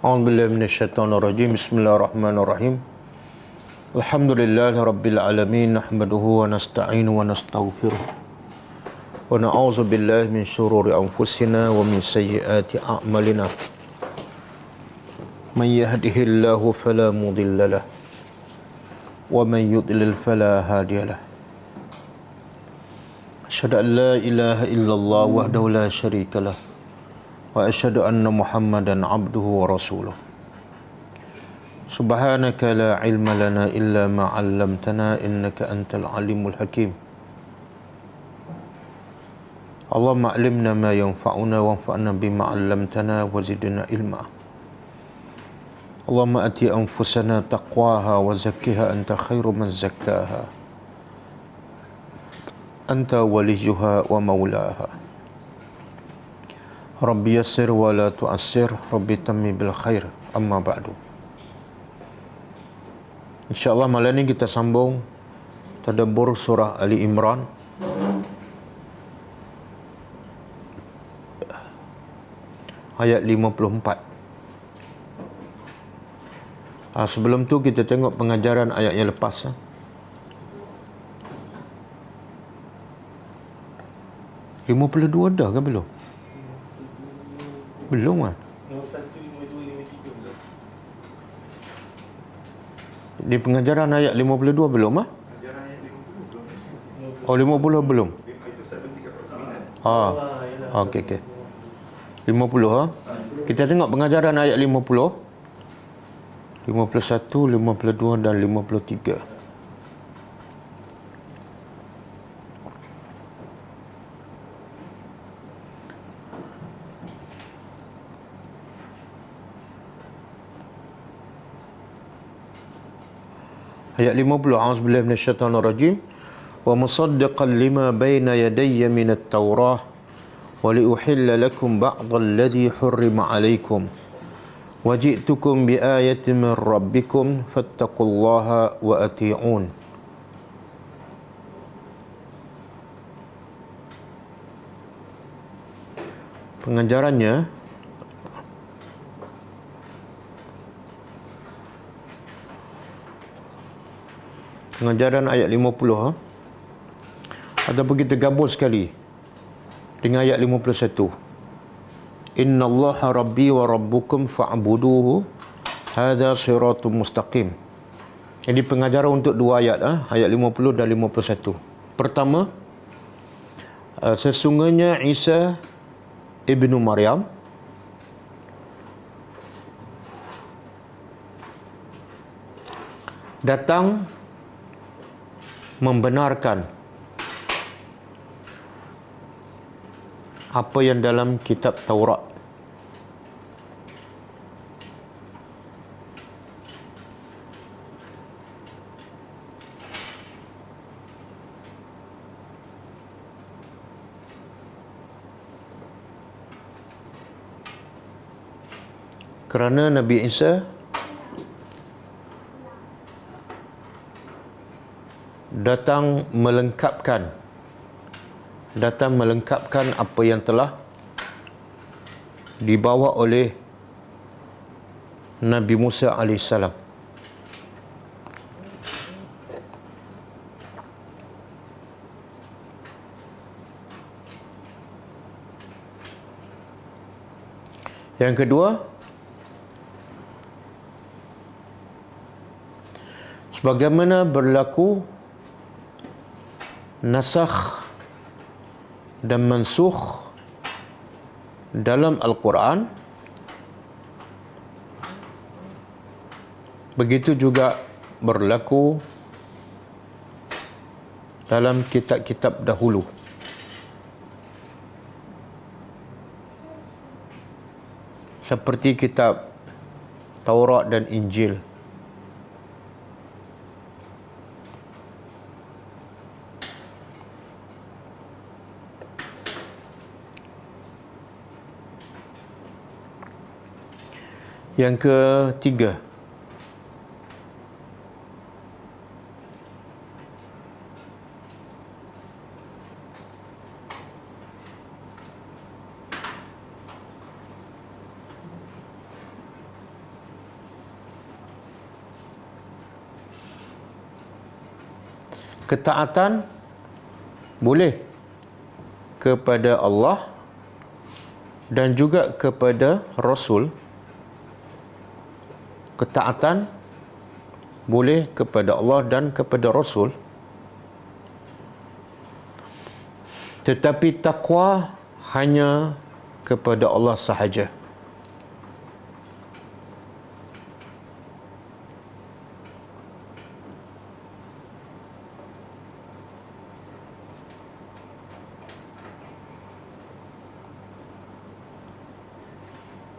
A'udzubillahi minasyaitonirrajim. Bismillahirrahmanirrahim. Alhamdulillahirabbil alamin, nahmaduhu wa nasta'inu wa nastaghfiruh. Wa na'udzu billahi min syururi anfusina wa min sayyiati a'malina. Man yahdihillahu fala mudilla lahu wa man yudlil fala hadiya lahu. Asyhadu an la ilaha illallah wahdahu la syarika lahu wa asyhadu anna Muhammadan abduhu wa rasuluh. Subhanaka la ilma lana illa ma 'allamtana innaka antal alimul hakim. Allahumma 'allimna ma yanfa'una wanfa'na bima 'allamtana wa zidna ilma. Allahumma ati anfusana taqwaha wa zakkiha anta khairu man zakkaha. Anta waliyuha wa maulaha. Rabbi yassir wa la tu'assir, Rabbi tammi bil khair, amma ba'du. InsyaAllah malam ini kita sambung tadabbur surah Ali Imran. Ayat 54. Sebelum tu kita tengok pengajaran ayat yang lepas. 52 dah ke belum? Belum kan? Di pengajaran ayat 52 belum ah? Oh 50 belum? Okey okey. 50 ah. Kita tengok pengajaran ayat 50. 51, 52 dan 53. Ayat 50. A'udzubillahi minasyaitonirrajim. Wa musaddiqan lima baina yadayya minat Taurah wa liuhilla lakum ba'dal ladzi hurrima 'alaikum wa ji'tukum bi ayatin min rabbikum fattaqullaha wa ati'un. Pengajarannya pengajaran ayat 50 ataupun kita gabung sekali dengan ayat 51. Innallaha rabbi wa rabbukum fa'buduhu hadza siratum mustaqim. Jadi pengajaran untuk dua ayat ayat 50 dan 51. Pertama, sesungguhnya Isa ibnu Maryam datang membenarkan apa yang dalam kitab Taurat. Kerana Nabi Isa datang melengkapkan apa yang telah dibawa oleh Nabi Musa AS. Yang kedua, sebagaimana berlaku nasakh dan mansukh dalam Al-Quran, begitu juga berlaku dalam kitab-kitab dahulu. Seperti kitab Taurat dan Injil. Yang ketiga, Ketaatan boleh kepada Allah dan juga kepada Rasul. Ketaatan boleh kepada Allah dan kepada Rasul. Tetapi takwa hanya kepada Allah sahaja.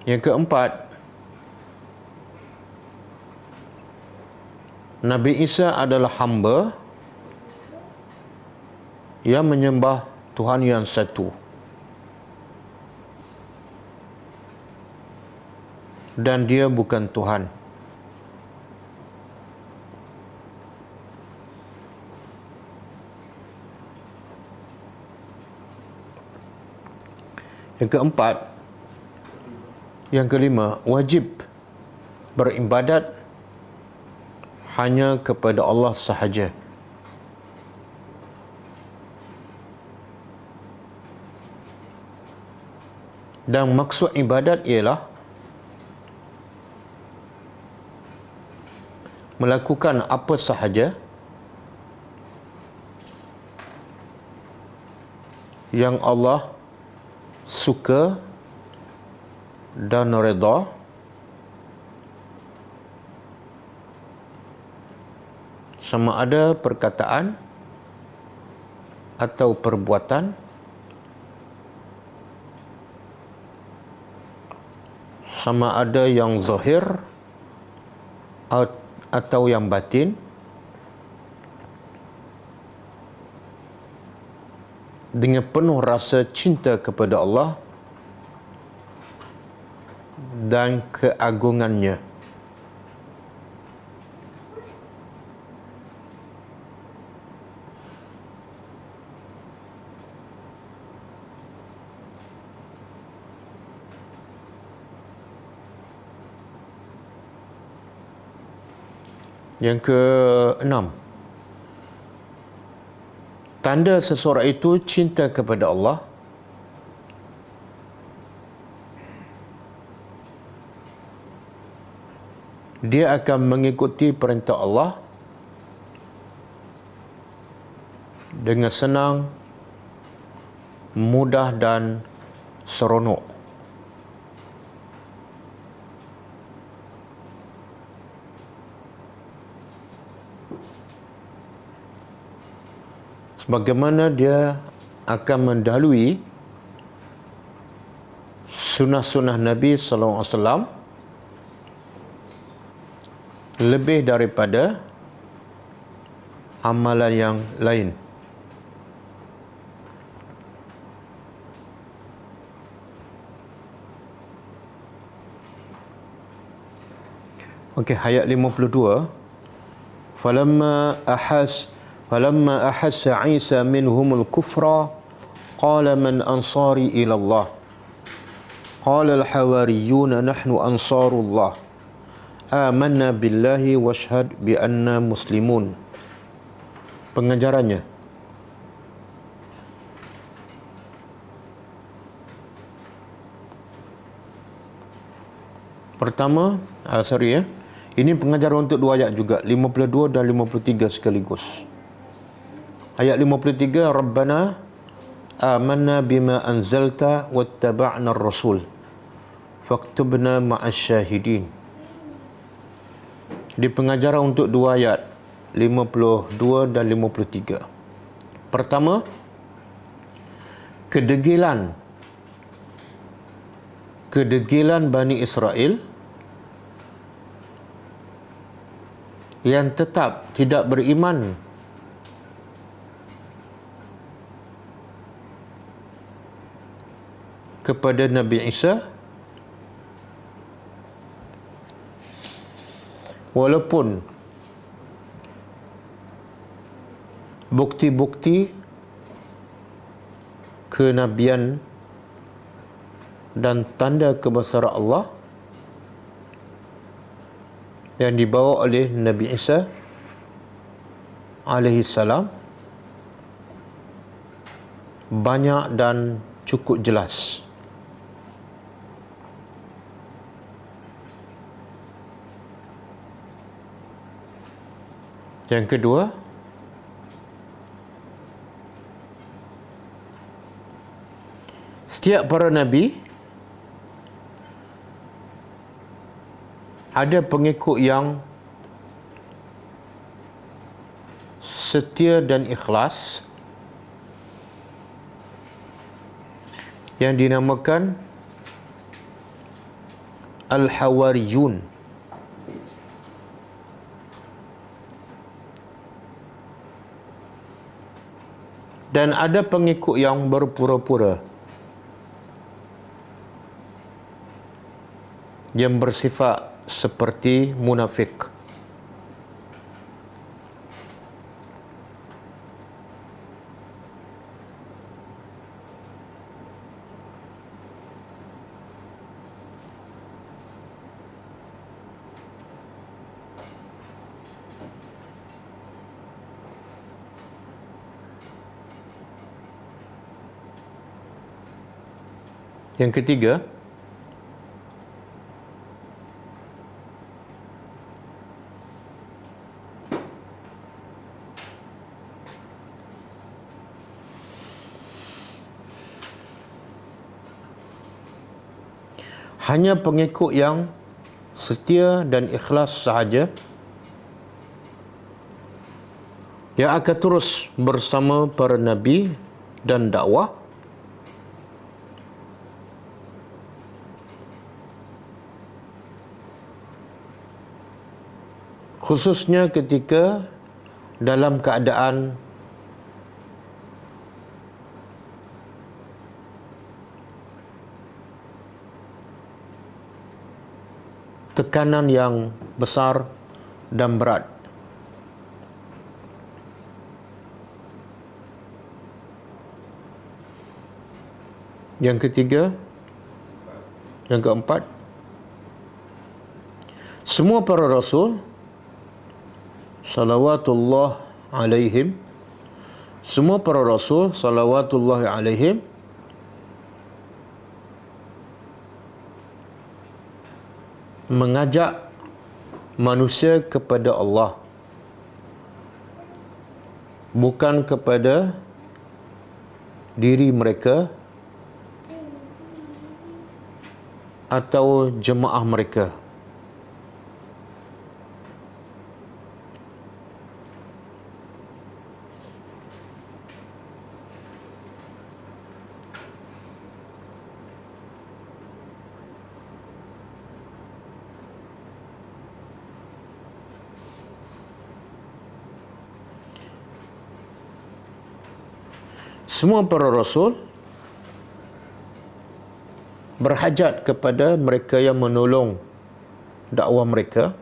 Yang keempat, Nabi Isa adalah hamba yang menyembah Tuhan yang satu. Dan dia bukan Tuhan. Yang keempat, yang kelima, wajib beribadat hanya kepada Allah sahaja. Dan maksud ibadat ialah melakukan apa sahaja yang Allah suka dan redha, sama ada perkataan atau perbuatan, sama ada yang zahir atau yang batin, dengan penuh rasa cinta kepada Allah dan keagungannya. Yang keenam, tanda seseorang itu cinta kepada Allah dia akan mengikuti perintah Allah dengan senang, mudah dan seronok. Sebagaimana dia akan mendahului sunnah-sunnah Nabi SAW lebih daripada amalan yang lain. Okey, ayat 52. Falamma ahassa Isa minhumul kufra qala man ansari ila Allah qala al-hawariyuna nahnu ansarullah amanna billahi washhad bi anna muslimun. Pengajarannya, pertama, ini pengajaran untuk dua ayat juga, 52 dan 53 sekaligus. Ayat 53, Rabbana amanna bima anzalta wattaba'na ar-rasul faktubna ma'as syahidin. Di pengajaran untuk dua ayat 52 dan 53. Pertama, kedegilan Bani Israel yang tetap tidak beriman kepada Nabi Isa walaupun bukti-bukti kenabian dan tanda kebesaran Allah yang dibawa oleh Nabi Isa alaihi salam banyak dan cukup jelas. Yang kedua, setiap para nabi ada pengikut yang setia dan ikhlas yang dinamakan Al-Hawariyun. Dan ada pengikut yang berpura-pura, yang bersifat seperti munafik. Yang ketiga, hanya pengikut yang setia dan ikhlas sahaja yang akan terus bersama para nabi dan dakwah, khususnya ketika dalam keadaan tekanan yang besar dan berat. Yang ketiga, yang keempat, semua para rasul salawatullah alaihim, semua para rasul salawatullah alaihim mengajak manusia kepada Allah, bukan kepada diri mereka atau jemaah mereka. Semua para rasul berhajat kepada mereka yang menolong dakwah mereka,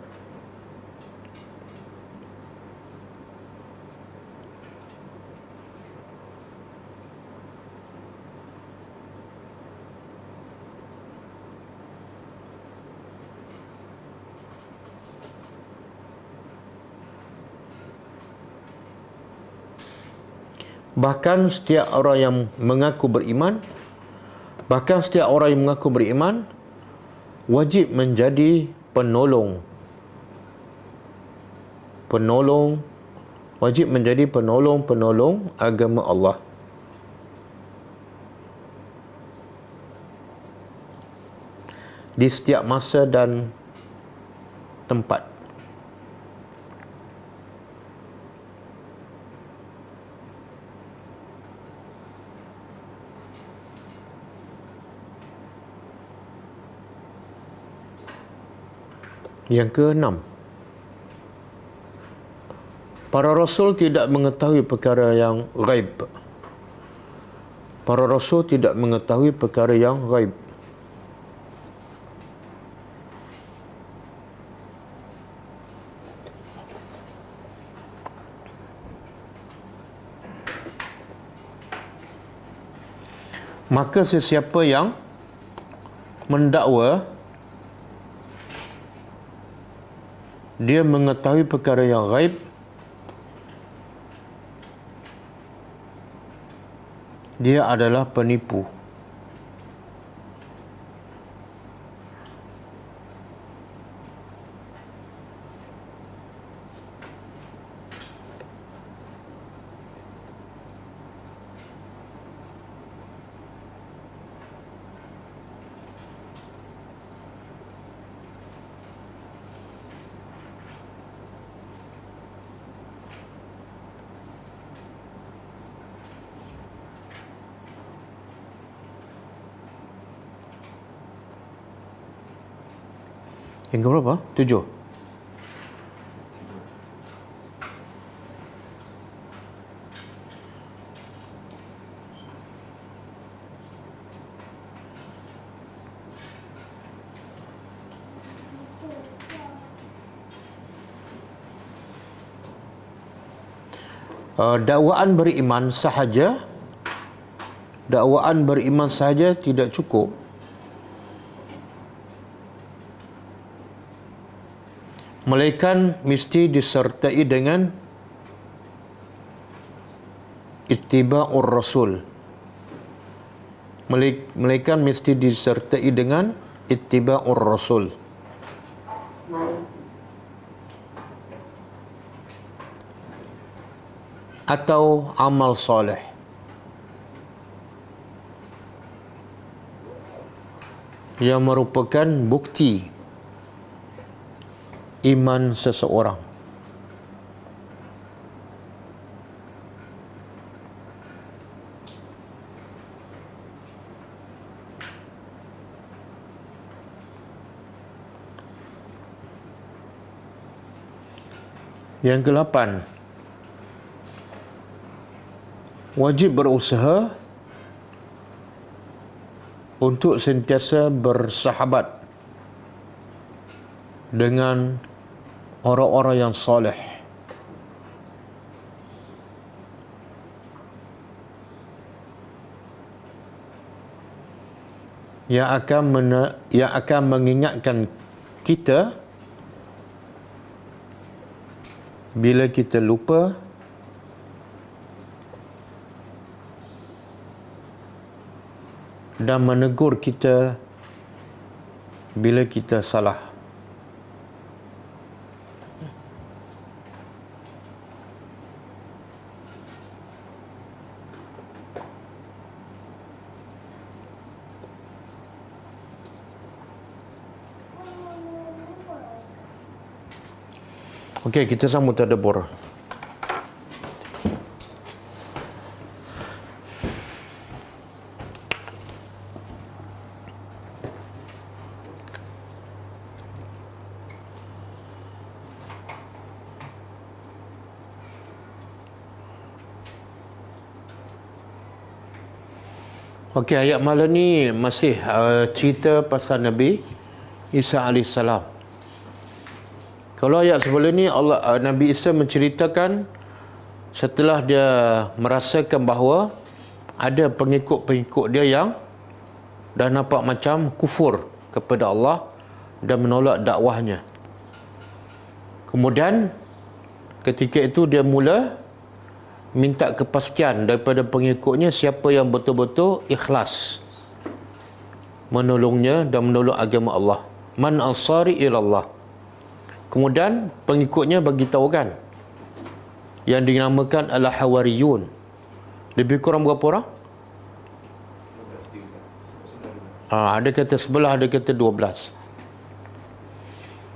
bahkan setiap orang yang mengaku beriman wajib menjadi penolong, wajib menjadi penolong agama Allah. Di setiap masa dan tempat. Yang keenam, para rasul tidak mengetahui perkara yang ghaib. Para rasul tidak mengetahui perkara yang ghaib. Maka sesiapa yang mendakwa dia mengetahui perkara yang ghaib, dia adalah penipu. Yang keberapa? 7. Dakwaan beriman sahaja, dakwaan beriman sahaja tidak cukup. Melainkan mesti disertai dengan ittiba'ur rasul. Melainkan mesti disertai dengan ittiba'ur rasul. Atau amal soleh. Yang merupakan bukti iman seseorang. Yang ke-8, wajib berusaha untuk sentiasa bersahabat dengan orang-orang yang soleh. Yang akan mengingatkan kita bila kita lupa, dan menegur kita bila kita salah. Okey, kita sambung tadabbur. Okey, ayat malam ni masih cerita pasal Nabi Isa AS. Kalau ayat sebelum ni Nabi Isa menceritakan setelah dia merasakan bahawa ada pengikut-pengikut dia yang dah nampak macam kufur kepada Allah dan menolak dakwahnya. Kemudian ketika itu dia mula minta kepastian daripada pengikutnya siapa yang betul-betul ikhlas menolongnya dan menolong agama Allah. Man ansari ilallah. Kemudian pengikutnya bagi tahu kan yang dinamakan al-hawariyun. Lebih kurang berapa orang? Ada kata 11, ada kata 12.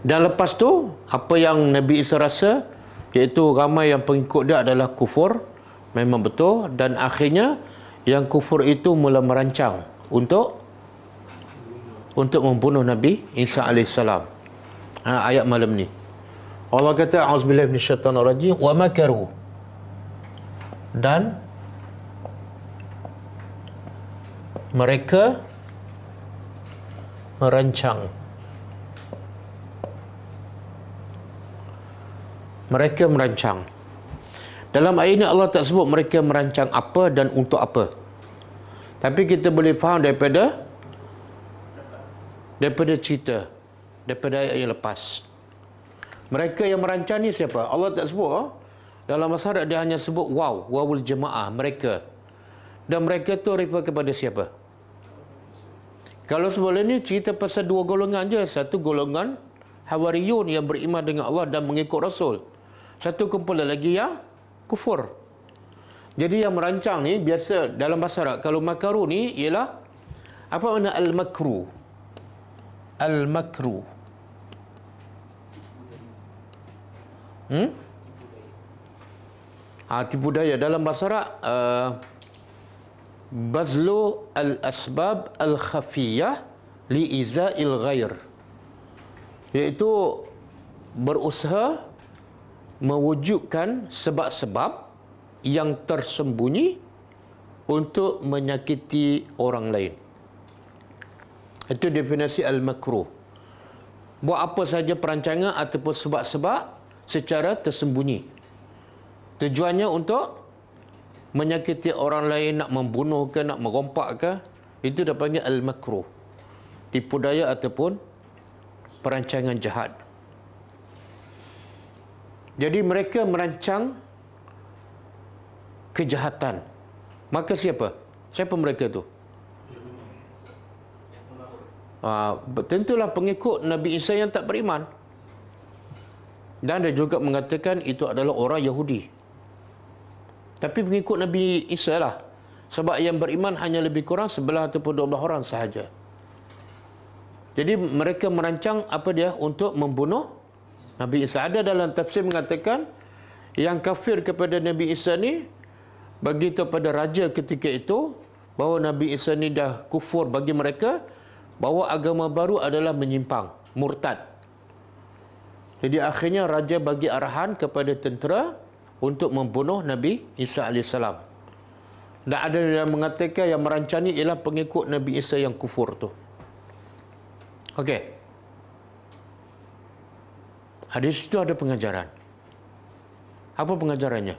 Dan lepas tu apa yang Nabi Isa rasa, iaitu ramai yang pengikut dia adalah kufur, memang betul, dan akhirnya yang kufur itu mula merancang untuk membunuh Nabi Isa AS. Ayat malam ni Allah kata a'udzubillahi minasyaitanirrajim wa makaru, dan mereka merancang. Dalam ayat ini Allah tak sebut mereka merancang apa dan untuk apa. Tapi kita boleh faham daripada cerita, daripada ayat yang lepas. Mereka yang merancang ni siapa? Allah tak sebut. Dalam masyarakat dia hanya sebut wawul jemaah, mereka. Dan mereka tu refer kepada siapa? Kalau sebelum ni cerita pasal dua golongan je. Satu golongan Hawariyun yang beriman dengan Allah dan mengikut Rasul. Satu kumpulan lagi yang kufur. Jadi yang merancang ni biasa dalam bahasa Arab, kalau makaru ni ialah apa makna al-makru? Al-makru. Tipu daya dalam bahasa Arab, bazlu al-asbab al-khafiyah li'iza'il ghair, iaitu berusaha mewujudkan sebab-sebab yang tersembunyi untuk menyakiti orang lain. Itu definisi al-makruh. Buat apa saja perancangan ataupun sebab-sebab secara tersembunyi. Tujuannya untuk menyakiti orang lain, nak membunuh ke, nak merompak ke, itu dah panggil al-makruh. Tipu daya ataupun perancangan jahat. Jadi mereka merancang kejahatan. Maka siapa? Siapa mereka tu? Tentulah pengikut Nabi Isa yang tak beriman. Dan dia juga mengatakan itu adalah orang Yahudi. Tapi pengikut Nabi Isa lah. Sebab yang beriman hanya lebih kurang 11 ataupun 12 orang sahaja. Jadi mereka merancang apa dia? Untuk membunuh Nabi Isa. Ada dalam tafsir mengatakan yang kafir kepada Nabi Isa ni begitu pada raja ketika itu bahawa Nabi Isa ni dah kufur bagi mereka, bahawa agama baru adalah menyimpang, murtad. Jadi akhirnya raja bagi arahan kepada tentera untuk membunuh Nabi Isa AS. Dan ada yang mengatakan yang merancang ni ialah pengikut Nabi Isa yang kufur tu. Okey. Hadis itu ada pengajaran. Apa pengajarannya?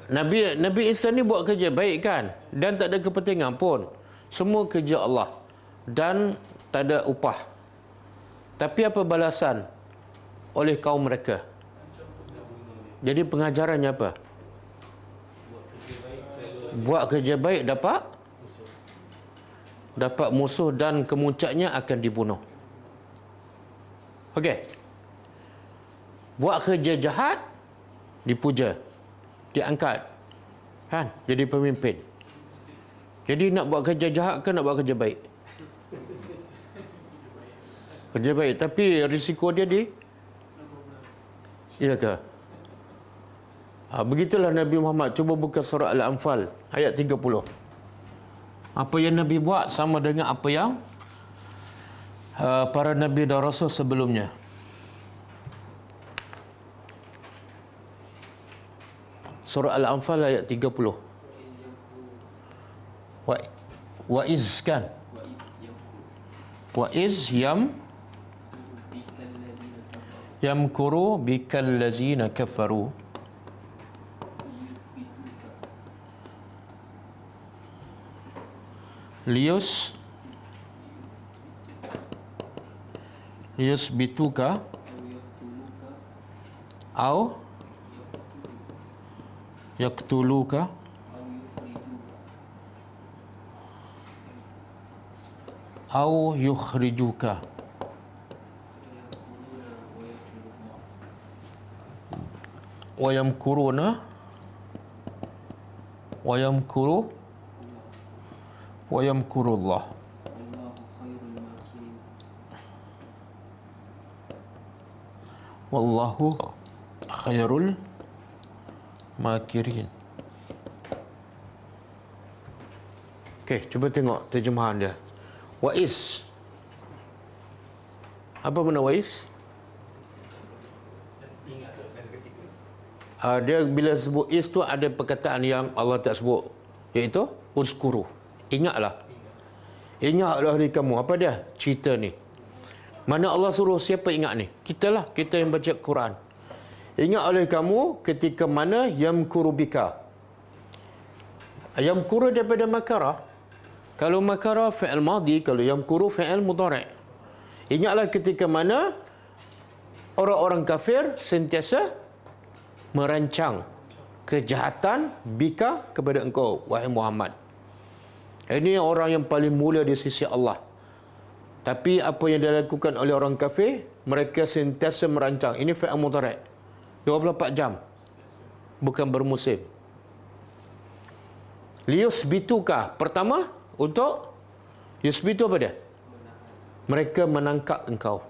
Nabi Isa ni buat kerja baik kan, dan tak ada kepentingan pun. Semua kerja Allah dan tak ada upah. Tapi apa balasan oleh kaum mereka? Jadi pengajarannya apa? Buat kerja baik dapat musuh dan kemuncaknya akan dibunuh. Okey. Buat kerja jahat dipuja, diangkat, kan, jadi pemimpin. Jadi nak buat kerja jahat ke nak buat kerja baik? Kerja baik, tapi risiko dia iya ke? Begitulah Nabi Muhammad. Cuba buka surah Al-Anfal ayat 30. Apa yang Nabi buat sama dengan apa yang para Nabi dan Rasul sebelumnya. Surah Al-Anfal ayat 30. Wa iz kan? Wa iz yamkuru bikal ladzina kafaru liyusbituka au yaktuluka au yukhrijuka. Wa yamkuruna wa yamkurullah. Wallahu khairul makirin. Okey, cuba tengok terjemahan dia. Wa'is. Apa makna wa'is? Dia bila sebut is tu ada perkataan yang Allah tak sebut, iaitu uzkuru. Ingatlah. Ingatlah hari kamu. Apa dia? Cerita ni. Mana Allah suruh siapa ingat ni? Kita lah, kita yang baca Quran. Ingat oleh kamu ketika mana yamkuru bika. Yamkuru daripada makara. Kalau makara fi'il madhi, kalau yamkuru fi'il mudhari'. Ingatlah ketika mana orang-orang kafir sentiasa merancang kejahatan bika kepada engkau, wahai Muhammad. Ini orang yang paling mulia di sisi Allah. Tapi apa yang dilakukan oleh orang kafir, mereka sentiasa merancang. Ini fi'il mudhari', 24 jam, bukan bermusim. Liyusbituka, pertama untuk yusbitu apa dia? Mereka menangkap engkau.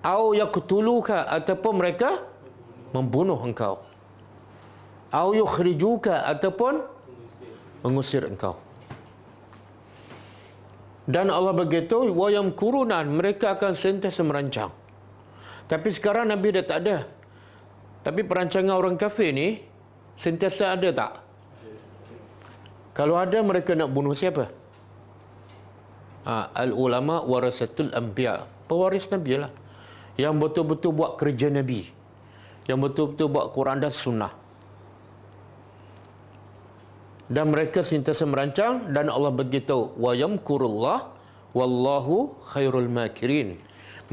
Au yaqtuluka, ataupun mereka membunuh engkau. Au yukhrijuka, ataupun mengusir engkau. Dan Allah begitu, wa yamkurunan, mereka akan sentiasa merancang. Tapi sekarang Nabi dah tak ada. Tapi perancangan orang kafir ni sentiasa ada tak? Kalau ada, mereka nak bunuh siapa? Al-ulama warasatul anbiya, pewaris Nabi lah, yang betul-betul buat kerja Nabi, yang betul-betul buat Quran dan Sunnah. Dan mereka sentiasa merancang, dan Allah beritahu, wa yamkurullah wallahu khairul makirin.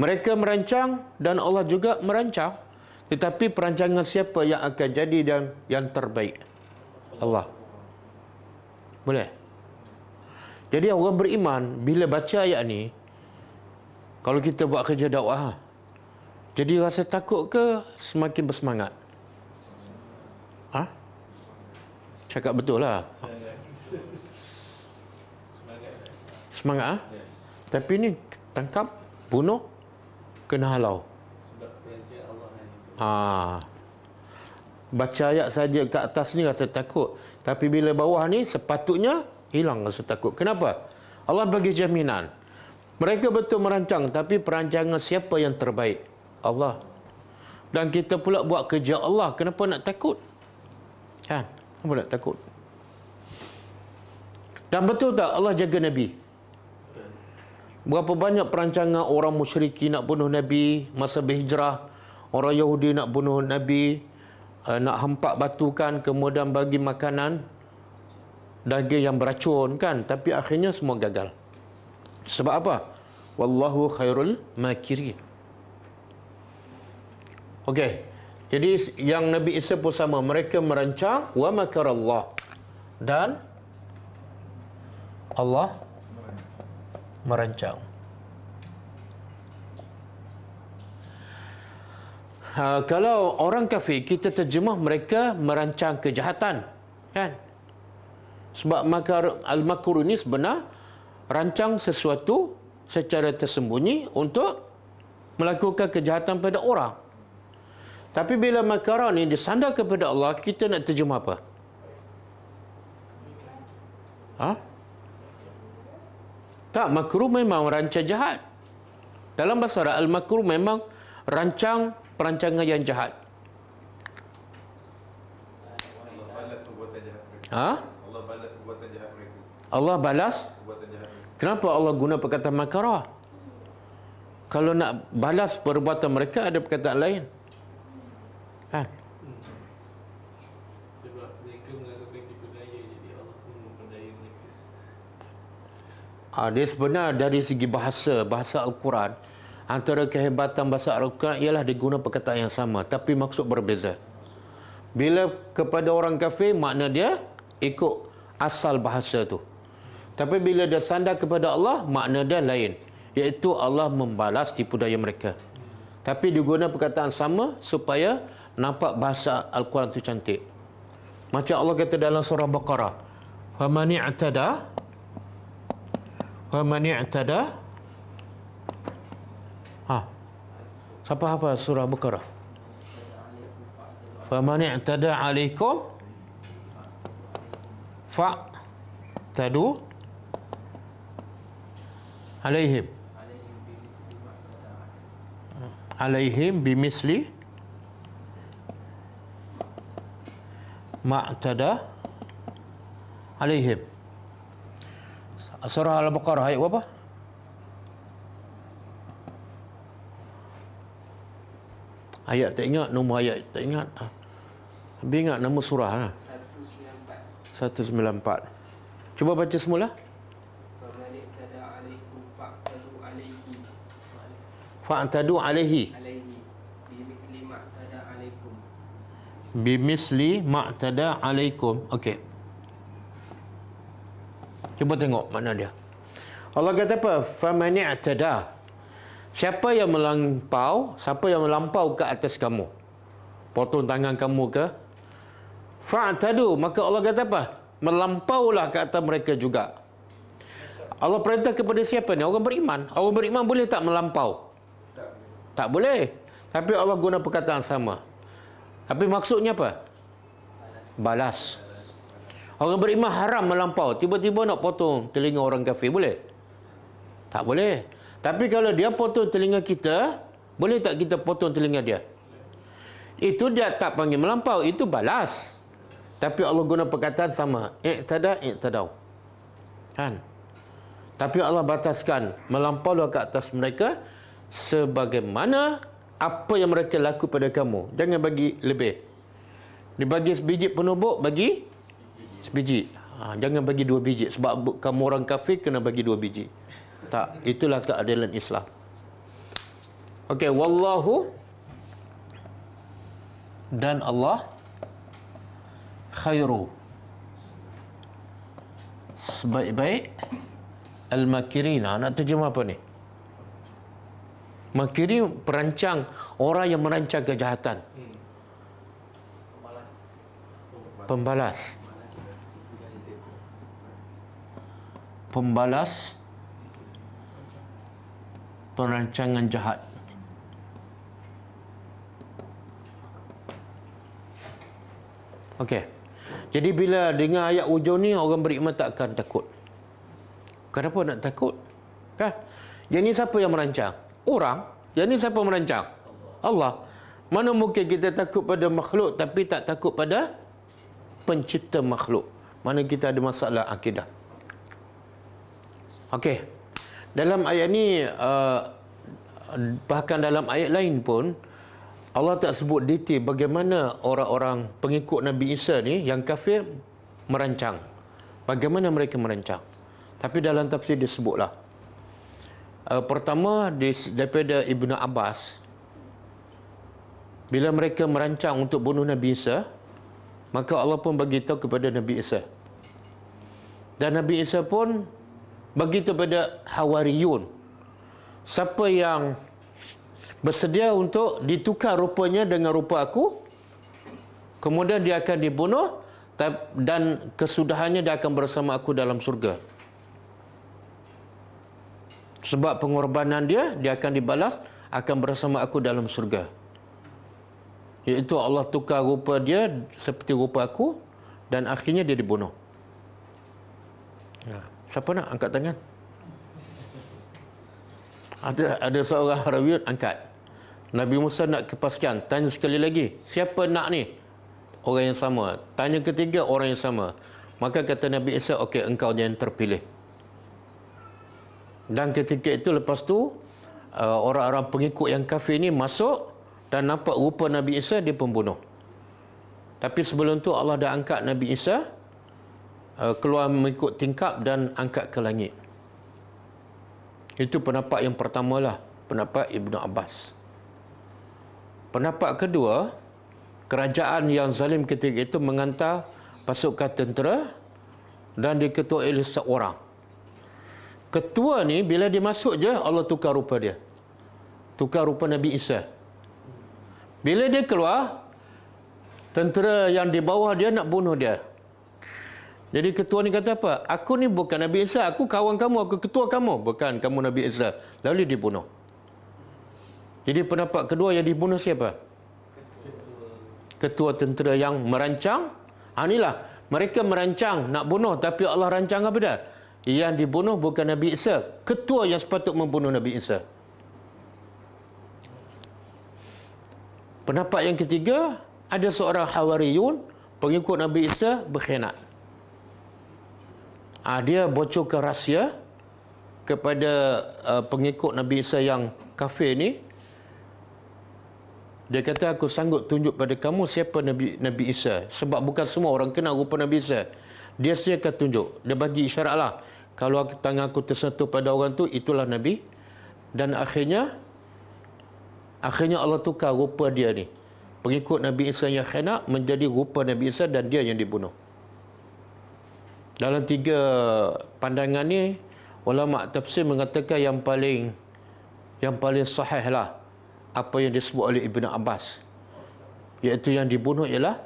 Mereka merancang dan Allah juga merancang, tetapi perancangan siapa yang akan jadi dan yang terbaik? Allah. Boleh? Jadi orang beriman bila baca ayat ni, kalau kita buat kerja dakwah, jadi rasa takut ke semakin bersemangat? Cakap betul lah. Semangat Tapi ni tangkap, bunuh, kena halau. Baca ayat saja ke atas ni rasa takut, tapi bila bawah ni sepatutnya hilang rasa takut. Kenapa? Allah bagi jaminan. Mereka betul merancang, tapi perancangan siapa yang terbaik? Allah. Dan kita pula buat kerja Allah, kenapa nak takut? Kan? Kenapa nak takut? Dan betul tak Allah jaga Nabi? Berapa banyak perancangan orang musyriki nak bunuh Nabi masa berhijrah, orang Yahudi nak bunuh Nabi, nak hempak batukan, kemudian bagi makanan daging yang beracun, kan? Tapi akhirnya semua gagal. Sebab apa? Wallahu khairul makirin. Okey. Jadi yang Nabi Isa pun sama, mereka merancang, wa makarallah, dan Allah merancang. Kalau orang kafir, kita terjemah mereka merancang kejahatan, kan? Sebab al-makru ni sebenar rancang sesuatu secara tersembunyi untuk melakukan kejahatan pada orang. Tapi bila makara ni disandar kepada Allah, kita nak terjemah apa? Tak, makruh memang rancang jahat. Dalam bahasa Arab, al-makruh memang rancang perancangan yang jahat. Allah balas perbuatan jahat mereka. Allah balas perbuatan jahat mereka. Allah balas Perbuatan jahat mereka. Kenapa Allah guna perkataan makara? Kalau nak balas perbuatan mereka, ada perkataan lain, kan? Sebab mereka melakukan tipu daya, jadi Allah pun memperdaya mereka. Dia sebenar dari segi bahasa Al-Quran, antara kehebatan bahasa Al-Quran ialah dia guna perkataan yang sama, tapi maksud berbeza. Bila kepada orang kafir, makna dia ikut asal bahasa tu. Tapi bila dia sandar kepada Allah, makna dia lain, iaitu Allah membalas tipu daya mereka. Tapi diguna perkataan sama supaya nampak bahasa Al-Quran tu cantik. Macam Allah kata dalam surah Baqarah, "Faman i'tada siapa hafal surah Baqarah? "Faman i'tada 'alaikum fa'tadu 'alaihim bimisli ma'tada 'alaihim." Surah Al-Baqarah ayat berapa? Ayat tak ingat, nombor ayat tak ingat. Habis ingat nama surah lah. 194. Cuba baca semula. فَمَنِ اعْتَدَى عَلَيْكُمْ فَاعْتَدُوا Fa'tadu alaihi عَلَيْهِ بِمِثْلِ مَا اعْتَدَى عَلَيْكُمْ. bimisli ma'tada alaikum. Okey. Cuba tengok makna dia. Allah kata apa? Famani'tada. Siapa yang melampau, siapa yang melampau ke atas kamu, potong tangan kamu ke, fa'tadu, maka Allah kata apa? Melampaulah ke atas mereka juga. Allah perintah kepada siapa ni? Orang beriman. Orang beriman boleh tak melampau? Tak boleh. Tapi Allah guna perkataan sama. Tapi maksudnya apa? Balas. Orang beriman haram melampau. Tiba-tiba nak potong telinga orang kafir, boleh? Tak boleh. Tapi kalau dia potong telinga kita, boleh tak kita potong telinga dia? Itu dia tak panggil melampau, itu balas. Tapi Allah guna perkataan sama. I'tadau. Kan? Tapi Allah bataskan, melampaulah ke atas mereka sebagaimana apa yang mereka laku pada kamu. Jangan bagi lebih. Dibagi sebiji penubuk, bagi sebiji. Jangan bagi 2 biji. Sebab kamu orang kafir, kena bagi 2 biji. Tak, itulah keadilan Islam. Okey, wallahu, dan Allah khairu, sebaik-baik al-makirina. Nak terjemah apa ni? Makirin, perancang, orang yang merancang kejahatan. Pembalas. Pembalas perancangan jahat. Okey. Jadi bila dengar ayat ujung ni, orang beriman tak akan takut. Kenapa nak takut? Kan? Jadi siapa yang merancang? Orang. Jadi siapa merancang? Allah. Mana mungkin kita takut pada makhluk tapi tak takut pada pencipta makhluk? Mana kita ada masalah akidah. Okey. Dalam ayat ni, bahkan dalam ayat lain pun, Allah tak sebut detail bagaimana orang-orang pengikut Nabi Isa ni yang kafir merancang. Bagaimana mereka merancang. Tapi dalam tafsir disebutlah. Pertama, daripada Ibnu Abbas, bila mereka merancang untuk bunuh Nabi Isa, maka Allah pun bagi tahu kepada Nabi Isa. Dan Nabi Isa pun bagi tahu kepada Hawariyun, siapa yang bersedia untuk ditukar rupanya dengan rupa aku, kemudian dia akan dibunuh, dan kesudahannya dia akan bersama aku dalam surga. Sebab pengorbanan dia akan dibalas, akan bersama aku dalam surga. Iaitu Allah tukar rupa dia seperti rupa aku, dan akhirnya dia dibunuh. Siapa nak angkat tangan? Ada seorang Harawiyun angkat. Nabi Musa nak kepaskan, tanya sekali lagi, siapa nak ni? Orang yang sama. Tanya ketiga, orang yang sama. Maka kata Nabi Isa, okey, engkau yang terpilih. Dan ketika itu, lepas tu, orang-orang pengikut yang kafir ni masuk dan nampak rupa Nabi Isa, dia pembunuh. Tapi sebelum tu Allah dah angkat Nabi Isa keluar mengikut tingkap dan angkat ke langit. Itu pendapat yang pertama lah, pendapat Ibnu Abbas. Pendapat kedua, kerajaan yang zalim ketika itu menghantar pasukan tentera dan diketuai oleh seorang. Ketua ni bila dia masuk je, Allah tukar rupa dia. Tukar rupa Nabi Isa. Bila dia keluar, tentera yang di bawah dia nak bunuh dia. Jadi ketua ni kata apa? Aku ni bukan Nabi Isa, aku kawan kamu, aku ketua kamu. Bukan, kamu Nabi Isa. Lalu dibunuh. Jadi pendapat kedua, yang dibunuh siapa? Ketua tentera yang merancang. Inilah, mereka merancang nak bunuh, tapi Allah rancang apa dah? Yang dibunuh bukan Nabi Isa, ketua yang sepatut membunuh Nabi Isa. Pendapat yang ketiga, ada seorang Hawariyun, pengikut Nabi Isa, berkhianat. Dia bocorkan rahsia kepada pengikut Nabi Isa yang kafir ni. Dia kata, aku sanggup tunjuk pada kamu siapa Nabi Isa. Sebab bukan semua orang kenal rupa Nabi Isa. Dia akan tunjuk. Dia bagi isyarat lah. Kalau tangan aku tersentuh pada orang tu, itulah Nabi. Dan akhirnya Allah tukar rupa dia ni. Pengikut Nabi Isa yang khianat menjadi rupa Nabi Isa dan dia yang dibunuh. Dalam 3 pandangan ni, ulama tafsir mengatakan yang paling sahih lah apa yang disebut oleh Ibn Abbas, iaitu yang dibunuh ialah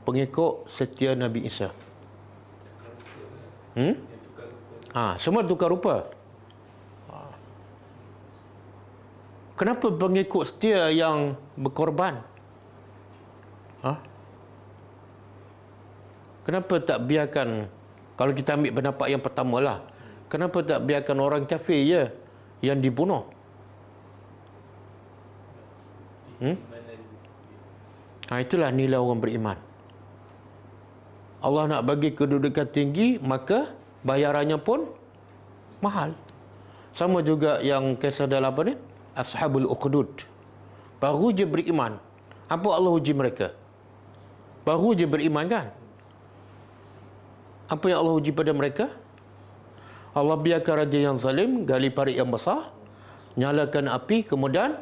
pengikut setia Nabi Isa. Semua tukar rupa. Kenapa pengikut setia yang berkorban? Kenapa tak biarkan, kalau kita ambil pendapat yang pertama lah, kenapa tak biarkan orang kafir je yang dibunuh? Itulah nilai orang beriman. Allah nak bagi kedudukan tinggi, maka bayarannya pun mahal. Sama juga yang kisah dalam apa ni? Ashabul Ukhdud. Baru je beriman. Apa Allah uji mereka? Baru je beriman kan? Apa yang Allah uji pada mereka? Allah biarkan raja yang zalim gali parit yang besar, nyalakan api, kemudian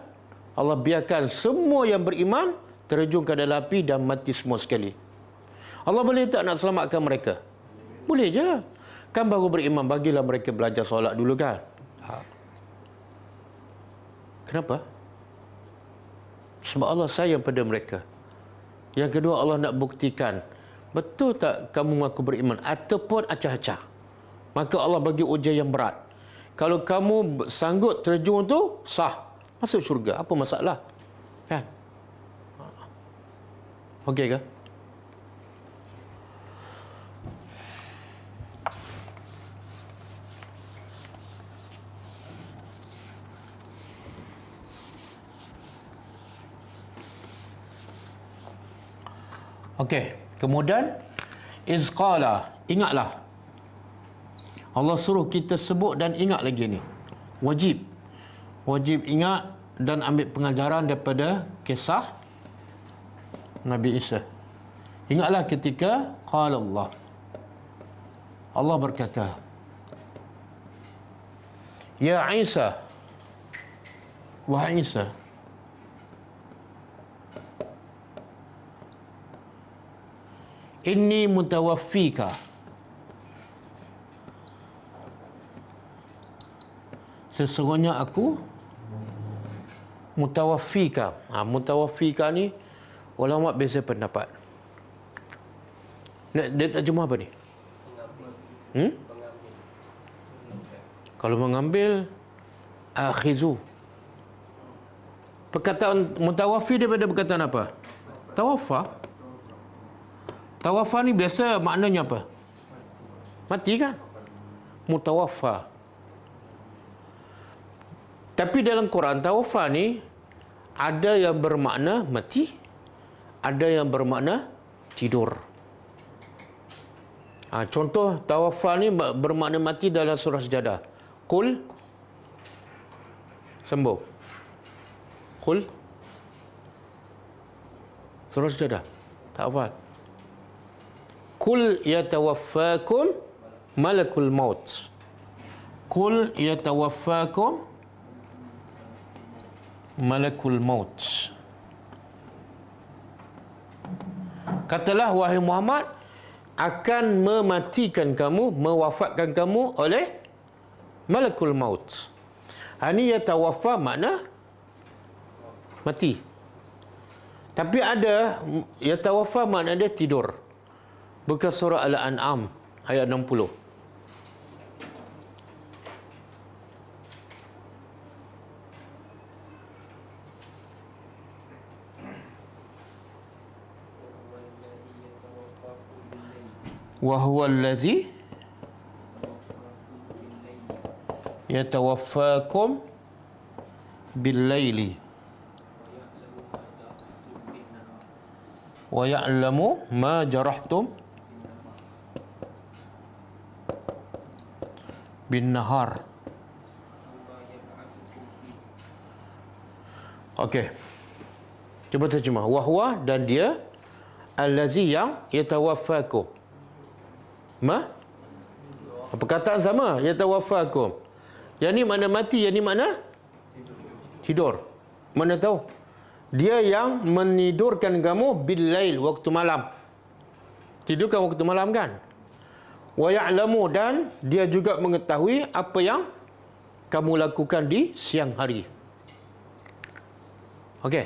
Allah biarkan semua yang beriman terjun ke dalam api dan mati semua sekali. Allah boleh tak nak selamatkan mereka? Boleh je. Kan baru beriman, bagilah mereka belajar solat dulu kan? Kenapa? Sebab Allah sayang pada mereka. Yang kedua, Allah nak buktikan, betul tak kamu mengaku beriman ataupun acah-acah? Maka Allah bagi ujian yang berat. Kalau kamu sanggup terjun tu, sah, masuk syurga. Apa masalah? Kan? Okey ke? Okey, kemudian izqala, ingatlah. Allah suruh kita sebut dan ingat lagi ni. Wajib ingat dan ambil pengajaran daripada kisah Nabi Isa. Ingatlah ketika qala Allah berkata, Ya Isa, wahai Isa, inni mutawaffika, sesungguhnya aku mutawaffika. Mutawaffika ni ulama beza pendapat. Dia terjemah apa ni? Kalau mengambil, akhizu. Perkataan mutawaffi daripada perkataan apa? Tawaffa. Tawaffa ni biasa maknanya apa? Mati kan? Mutawaffa. Tapi dalam Quran, tawaffa ni ada yang bermakna mati, ada yang bermakna tidur. Contoh tawaffa ni bermakna mati dalam surah Sajadah. Qul, sembuh. Qul, surah Sajadah. Tak hafal. Qul yatawaffakum malakul maut. Qul yatawaffakum malakul maut. Katalah wahai Muhammad, akan mematikan kamu, mewafatkan kamu oleh malakul maut. Ini yatawaffa makna mati. Tapi ada yatawaffa makna dia tidur. Bukan surah Al-An'am ayat 60. Wa huwa allazi yatawaffakum bil-laili wa ya'lamu ma jarahtum bin-nahar. Okey. Cuba terjemah. Wa huwa, dan dia, allazi yang yatawaffakum. Perkataan sama, yatawaffakum. Yang ni mana mati, yang ni mana tidur. Mana tahu? Dia yang menidurkan kamu bil-lail, waktu malam. Tidurkan waktu malam kan? Wa ya'lamu, dan dia juga mengetahui apa yang kamu lakukan di siang hari. Okey.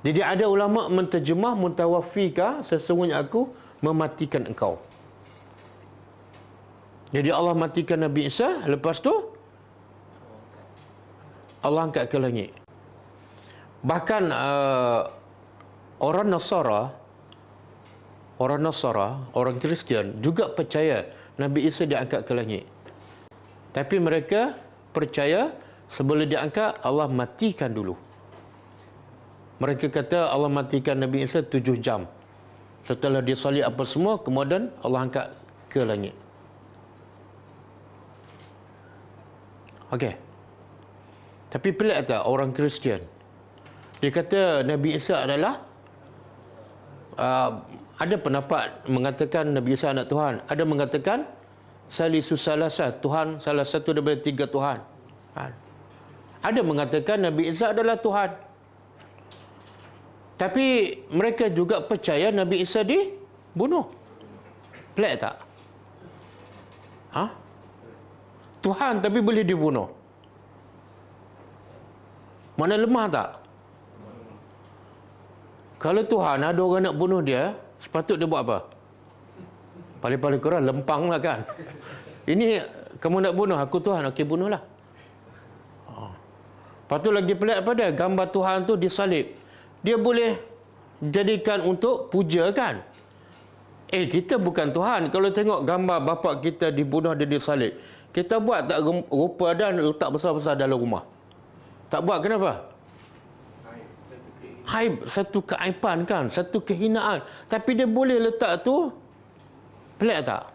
Jadi ada ulama menterjemah mutawaffika, sesungguhnya aku mematikan engkau. Jadi Allah matikan Nabi Isa, lepas tu Allah angkat ke langit. Bahkan orang Nasara, orang Kristian juga percaya Nabi Isa diangkat ke langit. Tapi mereka percaya sebelum diangkat Allah matikan dulu. Mereka kata Allah matikan Nabi Isa 7 jam. Setelah dia salib apa semua, kemudian Allah angkat ke langit. Okey. Tapi pelik tak orang Kristian? Dia kata Nabi Isa adalah ada pendapat mengatakan Nabi Isa anak Tuhan. Ada mengatakan Salisus Salasa, Tuhan salah satu daripada 3 Tuhan. Ada mengatakan Nabi Isa adalah Tuhan. Tapi mereka juga percaya Nabi Isa dibunuh. Pelik tak? Tuhan tapi boleh dibunuh. Mana lemah tak? Kalau Tuhan ada orang nak bunuh dia, sepatut dia buat apa? Paling-paling kurang lempang lah kan. Ini kamu nak bunuh aku Tuhan, okey bunuhlah. Lepas tu lagi pelik apa dia? Gambar Tuhan tu disalib. Dia boleh jadikan untuk puja kan? Kita bukan Tuhan. Kalau tengok gambar bapa kita dibunuh dan disalib, kita buat tak rupa dan letak besar-besar dalam rumah? Tak buat, kenapa? Haib, satu keaiban kan, satu kehinaan. Tapi dia boleh letak tu. Pelik tak?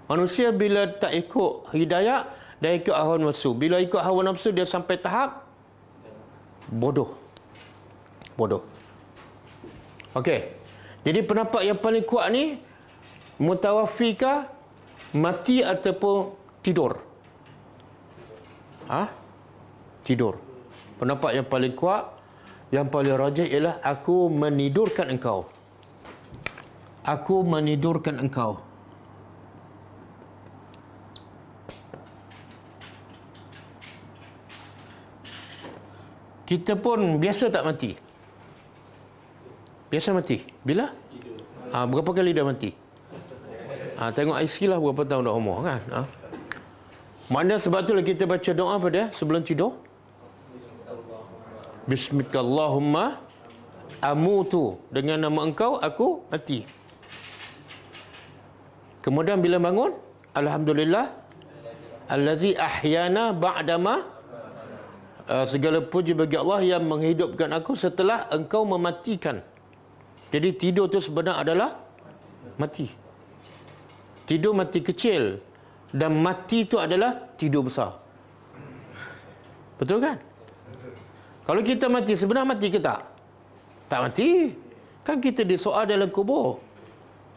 Manusia bila tak ikut hidayah, dia ikut hawa nafsu. Bila ikut hawa nafsu, dia sampai tahap bodoh. Okey. Jadi pendapat yang paling kuat ni, mutawaffika, mati ataupun tidur? Tidur. Pendapat yang paling kuat, yang paling rajih ialah aku menidurkan engkau. Aku menidurkan engkau. Kita pun biasa tak mati? Biasa mati. Bila? Berapa kali dah mati? Tengok IC lah berapa tahun dah umur kan? Maknanya sebab itulah kita baca doa apa dia sebelum tidur? Bismillahumma amutu. Dengan nama engkau aku mati. Kemudian bila bangun, alhamdulillah allazi ahyana ba'dama, segala puji bagi Allah yang menghidupkan aku setelah engkau mematikan. Jadi tidur tu sebenarnya adalah mati. Tidur mati kecil dan mati tu adalah tidur besar. Betul kan? Kalau kita mati, sebenarnya mati ke tak? Tak mati. Kan kita disoal dalam kubur.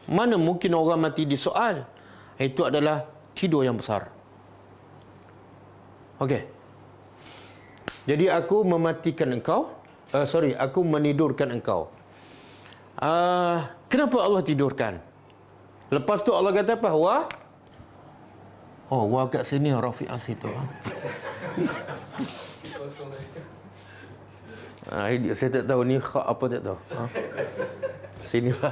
Mana mungkin orang mati disoal? Itu adalah tidur yang besar. Okey. Jadi aku mematikan engkau. Aku menidurkan engkau. Kenapa Allah tidurkan? Lepas tu Allah kata apa? Wah kat sini Rafiq situ. Saya tak tahu ni khak apa tak tahu. Sinilah.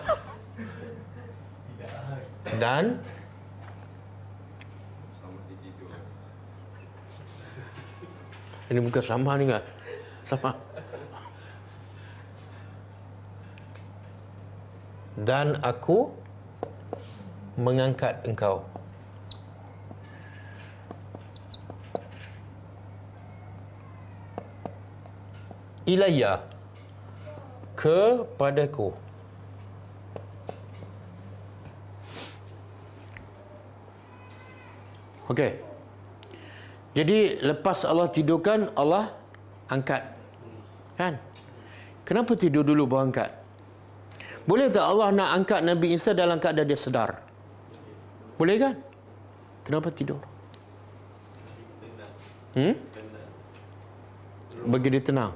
Dan ini bukan sama ni kan? Sama. Dan aku mengangkat engkau. Ilayya, kepadaku. Okey. Jadi lepas Allah tidurkan, Allah angkat. Kan? Kenapa tidur dulu baru angkat? Boleh tak Allah nak angkat Nabi Isa dalam keadaan dia sedar? Boleh kan? Kenapa tidur? Bagi dia tenang.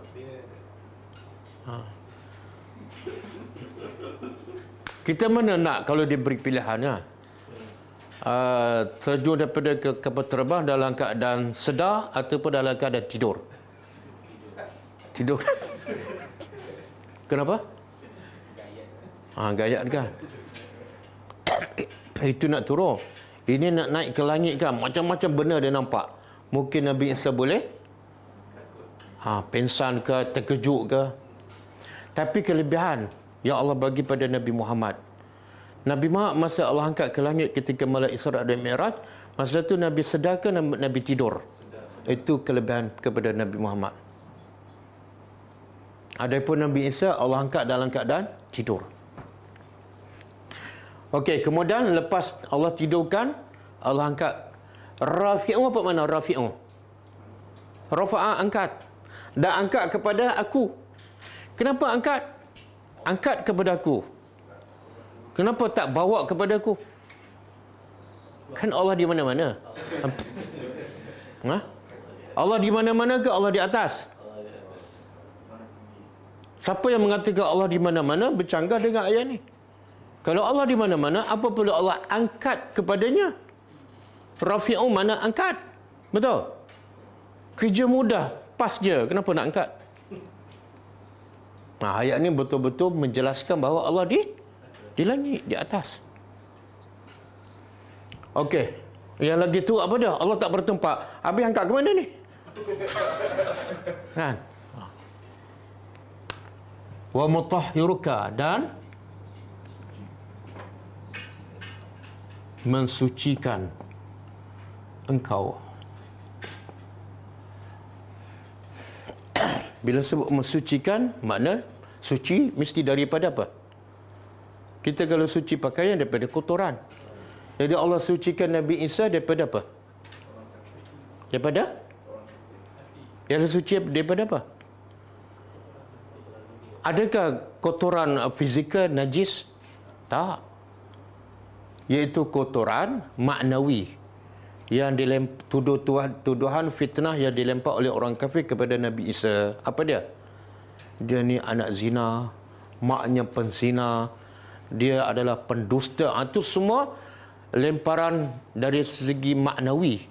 Kita mana nak kalau dia beri pilihan ya? Terjun daripada kapal terbang dalam keadaan sedar ataupun dalam keadaan tidur? Tidur. Kenapa? Gayat kan? Itu nak turun. Ini nak naik ke langit kan? Macam-macam benda dia nampak. Mungkin Nabi Isa boleh pensan ke, terkejut ke. Tapi kelebihan yang Allah bagi pada Nabi Muhammad. Nabi Muhammad masa Allah angkat ke langit ketika malam Isra dan Mi'raj, masa tu Nabi sedar ke Nabi tidur? Itu kelebihan kepada Nabi Muhammad. Adapun Nabi Isa Allah angkat dalam keadaan tidur. Okey, kemudian lepas Allah tidurkan, Allah angkat. Rafi'u apa makna rafi'u? Rafa'a angkat. Dan angkat kepada aku. Kenapa angkat? Angkat kepada aku. Kenapa tak bawa kepada aku? Kan Allah di mana-mana. Allah di mana-mana ke Allah di atas? Siapa yang mengatakan Allah di mana-mana bercanggah dengan ayat ni? Kalau Allah di mana-mana, apa perlu Allah angkat kepadanya? Rafi'u mana angkat? Betul? Kerja mudah, pas je. Kenapa nak angkat? Ayat ni betul-betul menjelaskan bahawa Allah di langit, di atas. Okey. Yang lagi tu apa dia? Allah tak bertempat. Habis angkat ke mana ni? Kan? Wa mutahhiruka, dan mensucikan engkau. Bila sebut mensucikan, makna suci mesti daripada apa? Kita kalau suci pakaian daripada kotoran. Jadi Allah sucikan Nabi Isa daripada apa? Daripada? Yang suci daripada apa? Adakah kotoran fizikal najis? Tak. Iaitu kotoran maknawi yang tuduhan fitnah yang dilempar oleh orang kafir kepada Nabi Isa. Apa dia? Dia ni anak zina, maknya penzina, dia adalah pendusta. Itu semua lemparan dari segi maknawi.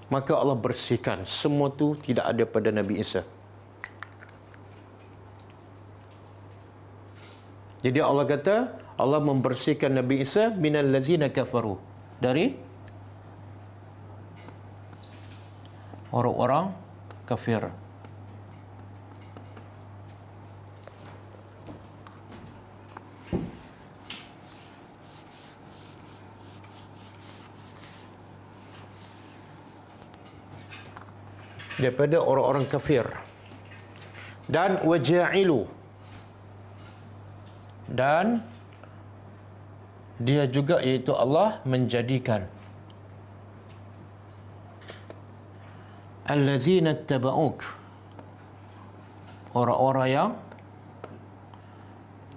Maka Allah bersihkan. Semua tu tidak ada pada Nabi Isa. Jadi Allah kata, Allah membersihkan Nabi Isa minal lazina kafaru, dari orang-orang kafir. Daripada orang-orang kafir. Dan waja'ilu, dan dia juga iaitu Allah menjadikan allazina ittaba'uk, orang-orang yang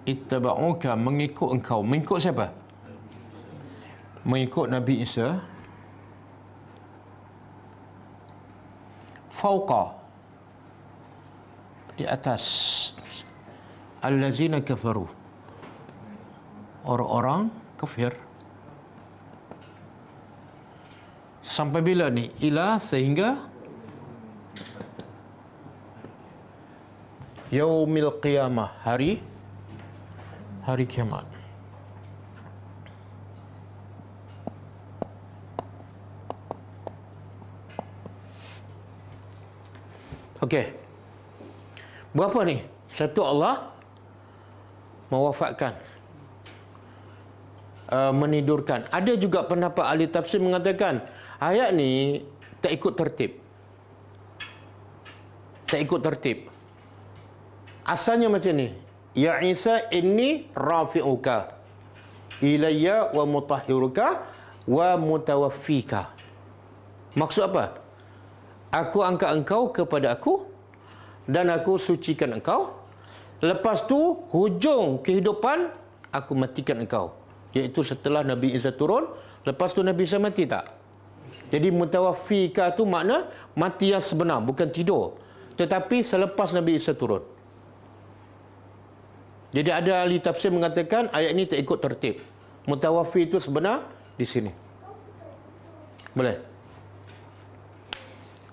ittaba'uka, mengikut engkau. Mengikut siapa? Mengikut Nabi Isa. Fauqa, di atas allazina kafaru, orang-orang kafir. Sampai bila ni? Ila, sehingga yaumil qiyamah, hari kiamat. Okey. Berapa ni? Satu, Allah mewafatkan, menidurkan. Ada juga pendapat ahli tafsir mengatakan ayat ni tak ikut tertib. Tak ikut tertib. Asalnya macam ni. Ya Isa, inni rafi'uka ilayya wa mutahhiruka wa mutawaffika. Maksud apa? Aku angkat engkau kepada aku dan aku sucikan engkau. Lepas tu hujung kehidupan aku matikan engkau. Iaitu setelah Nabi Isa turun, lepas tu Nabi Isa mati tak? Jadi mutawaffika tu makna mati yang sebenar, bukan tidur. Tetapi selepas Nabi Isa turun. Jadi ada ahli tafsir mengatakan ayat ini tak ikut tertib. Mutawaffi itu sebenar di sini. Boleh?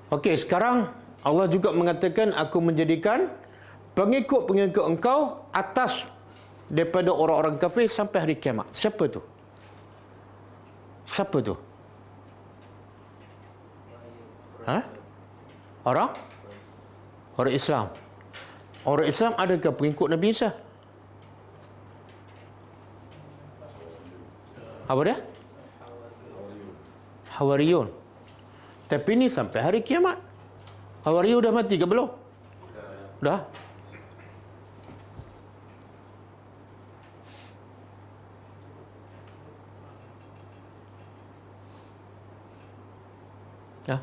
Okey, sekarang Allah juga mengatakan aku menjadikan pengikut-pengikut engkau atas daripada orang-orang kafir sampai hari kiamat. Siapa tu? Siapa tu? Ha? Orang Islam. Orang Islam adakah pengikut Nabi Isa? Apa dia? Hawariyun. Tapi ni sampai hari kiamat. Hawariyun dah mati ke belum? Dah. Ya.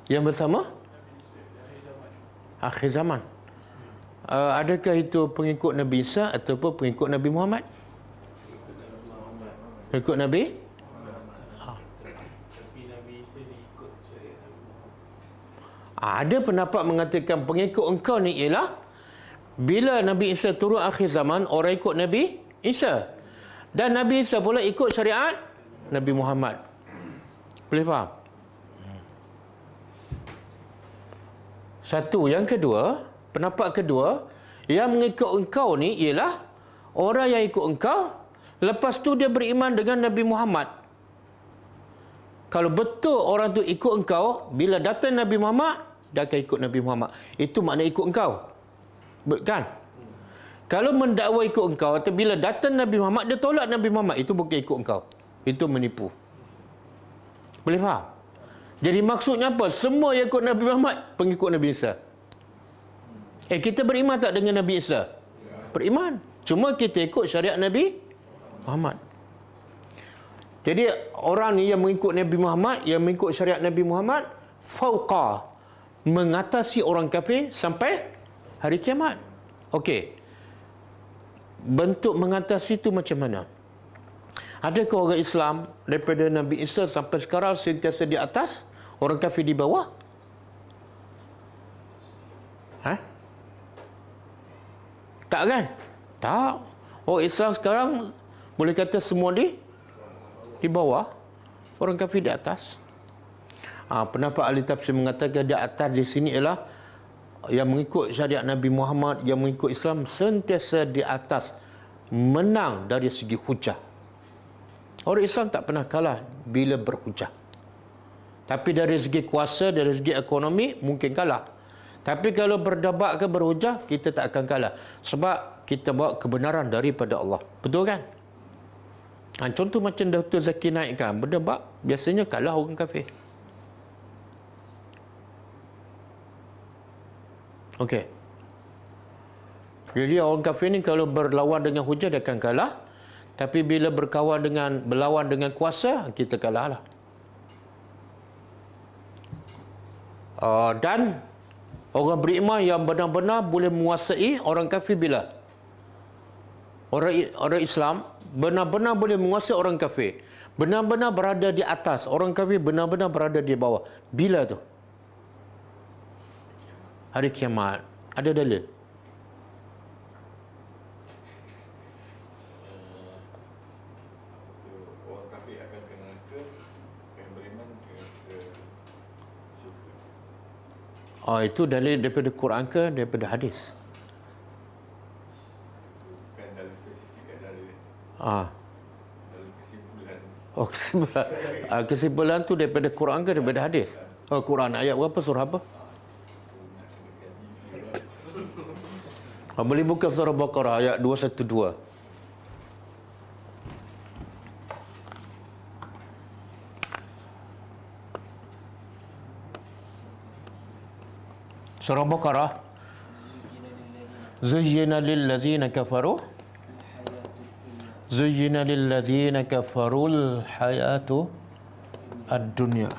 Yang bersama? Akhir zaman. Adakah itu pengikut Nabi Isa ataupun pengikut Nabi Muhammad? Pengikut Nabi? Tapi Nabi Isa ni ikut syariat Nabi Muhammad. Ada pendapat mengatakan pengikut engkau ni ialah bila Nabi Isa turun akhir zaman, orang ikut Nabi Isa. Dan Nabi Isa pula ikut syariat Nabi Muhammad. Boleh faham? Satu. Yang kedua, pendapat kedua, yang mengikut engkau ni ialah orang yang ikut engkau, lepas tu dia beriman dengan Nabi Muhammad. Kalau betul orang tu ikut engkau, bila datang Nabi Muhammad, dia akan ikut Nabi Muhammad. Itu makna ikut engkau. Kan? Kalau mendakwa ikut engkau, atau bila datang Nabi Muhammad, dia tolak Nabi Muhammad, itu bukan ikut engkau. Itu menipu. Boleh faham? Jadi maksudnya apa? Semua yang ikut Nabi Muhammad, pengikut Nabi Isa. Kita beriman tak dengan Nabi Isa? Beriman. Cuma kita ikut syariat Nabi Muhammad. Jadi orang ni yang mengikut Nabi Muhammad, yang mengikut syariat Nabi Muhammad, fauqa, mengatasi orang kafir sampai hari kiamat. Okey. Bentuk mengatasi itu macam mana? Adakah orang Islam daripada Nabi Isa sampai sekarang sentiasa di atas, orang kafir di bawah? Tak kan? Tak. Orang Islam sekarang boleh kata semua di bawah, orang kafir di atas. Pendapat ahli tafsir mengatakan di atas di sini ialah yang mengikut syariat Nabi Muhammad, yang mengikut Islam sentiasa di atas, menang dari segi hujah. Orang Islam tak pernah kalah bila berhujah. Tapi dari segi kuasa, dari segi ekonomi mungkin kalah. Tapi kalau berdebat ke berhujah, kita tak akan kalah. Sebab kita bawa kebenaran daripada Allah. Betul kan? Contoh macam Dr. Zakir Naik kan, berdebat biasanya kalah orang kafir. Okey. Jadi orang kafir ni kalau berlawan dengan hujah dia akan kalah. Tapi bila berlawan dengan kuasa, kita kalah lah. Dan orang beriman yang benar-benar boleh menguasai orang kafir bila? Orang Islam benar-benar boleh menguasai orang kafir. Benar-benar berada di atas. Orang kafir benar-benar berada di bawah. Bila tu? Hari kiamat. Ada dalil? Orang kafir akan ke neraka, yang beriman ke syurga. Itu dalil daripada Quran ke daripada hadis? Bukan dalil spesifik, dalil kesimpulan. Kesimpulan. Kesimpulan tu daripada Quran ke daripada hadis? Quran ayat berapa, surah apa? Boleh buka surah Baqarah ayat 212. Surah Baqarah. Zuyyina lillazina kafaru Zuyyina lillazina kafarul hayatu ad-dunya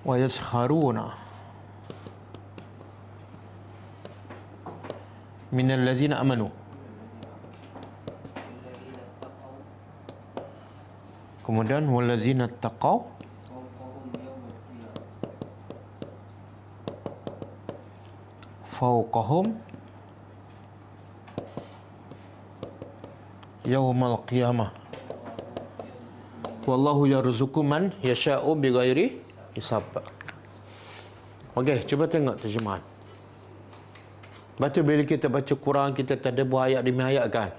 wa yaskharuna minal ladzina amanu. الذين اتقوا Kemudian wallazina taqaw فوقهم fawqahum يوم القيامة yaumal qiyamah. Wallahu yarzuqu man yasha'u bighairi hisab. Okey, cuba tengok terjemahan. Baca bila kita baca Quran, kita tadabbur ayat demi ayat kan,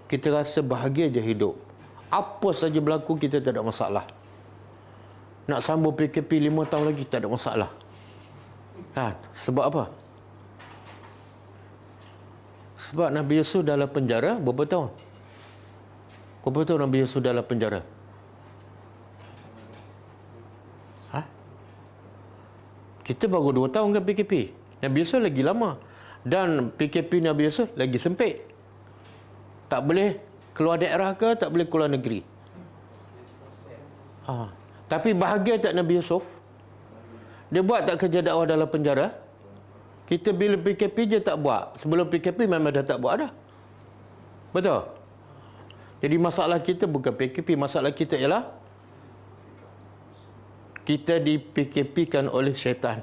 kita rasa bahagia je hidup. Apa saja berlaku kita tak ada masalah. Nak sambung PKP 5 tahun lagi tak ada masalah. Kan? Sebab apa? Sebab Nabi Yusuf dalam penjara berapa tahun? Berapa tahun Nabi Yusuf dalam penjara? Kita baru 2 tahun kan PKP. Nabi Yusuf lagi lama. Dan PKP Nabi Yusuf lagi sempit. Tak boleh keluar daerah ke, tak boleh keluar negeri. Tapi bahagia tak Nabi Yusuf? Dia buat tak kerja dakwah dalam penjara? Kita bila PKP je tak buat. Sebelum PKP memang dah tak buat dah. Betul? Jadi masalah kita bukan PKP. Masalah kita ialah kita di PKP-kan oleh syaitan.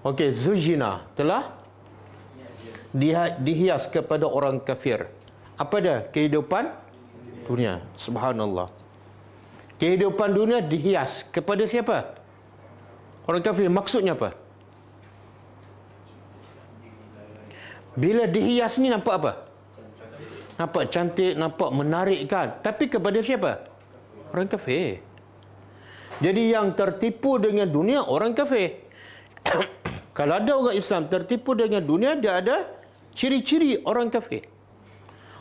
Okey, zujina telah dihias kepada orang kafir. Apa dia? Kehidupan dunia. Subhanallah. Kehidupan dunia dihias kepada siapa? Orang kafir. Maksudnya apa? Bila dihias ni nampak apa? Nampak cantik, nampak menarik kan? Tapi kepada siapa? Orang kafir. Jadi yang tertipu dengan dunia orang kafir. Kalau ada orang Islam tertipu dengan dunia, dia ada ciri-ciri orang kafir.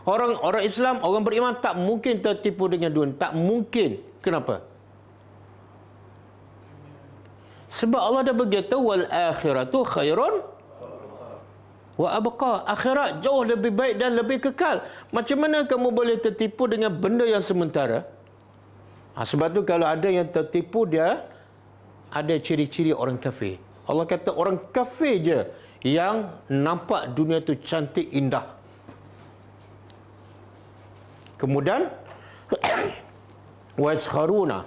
Orang Islam, orang beriman tak mungkin tertipu dengan dunia. Tak mungkin. Kenapa? Sebab Allah dah beritahu wal akhiratu khairun wa abqa. Akhirat jauh lebih baik dan lebih kekal. Macam mana kamu boleh tertipu dengan benda yang sementara? Sebab tu kalau ada yang tertipu, dia ada ciri-ciri orang kafir. Allah kata orang kafir je yang nampak dunia tu cantik, indah. Kemudian waskharuna,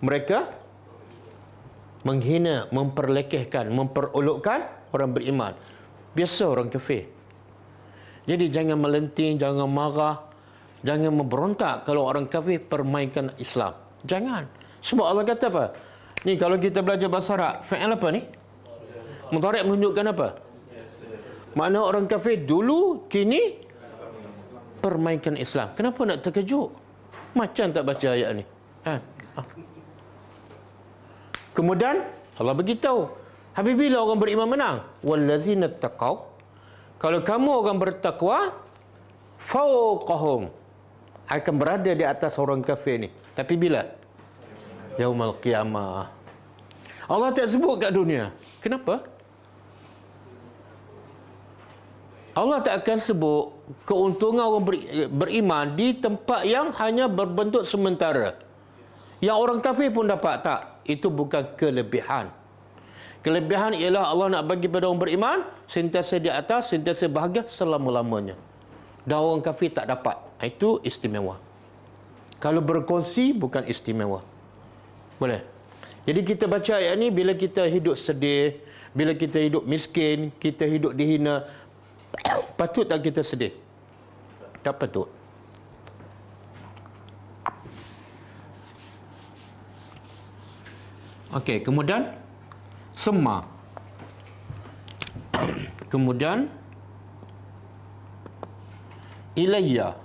mereka menghina, memperlekehkan, memperolokkan orang beriman. Biasa orang kafir. Jadi jangan melenting, jangan marah, jangan memberontak kalau orang kafir permainkan Islam. Jangan. Sebab Allah kata apa? Ni kalau kita belajar bahasa Arab, fi'il apa ni? Mudhari' menunjukkan apa? Makna orang kafir dulu, kini permainkan Islam. Kenapa nak terkejut? Macam tak baca ayat ni. Kemudian Allah beritahu, habis bila orang beriman menang? Wallazina taqaw. Kalau kamu orang bertakwa, fawqahum, akan berada di atas orang kafir ni. Tapi bila? Yaumal qiyamah. Allah tak sebut kat dunia. Kenapa? Allah tak akan sebut keuntungan orang beriman di tempat yang hanya berbentuk sementara. Yang orang kafir pun dapat. Tak. Itu bukan kelebihan. Kelebihan ialah Allah nak bagi pada orang beriman sentiasa di atas, sentiasa bahagia selama-lamanya. Dan orang kafir tak dapat. Itu istimewa. Kalau berkongsi bukan istimewa. Boleh. Jadi kita baca ayat ni bila kita hidup sedih, bila kita hidup miskin, kita hidup dihina, patut tak kita sedih? Tak patut. Okey, kemudian sema. Kemudian ilayya,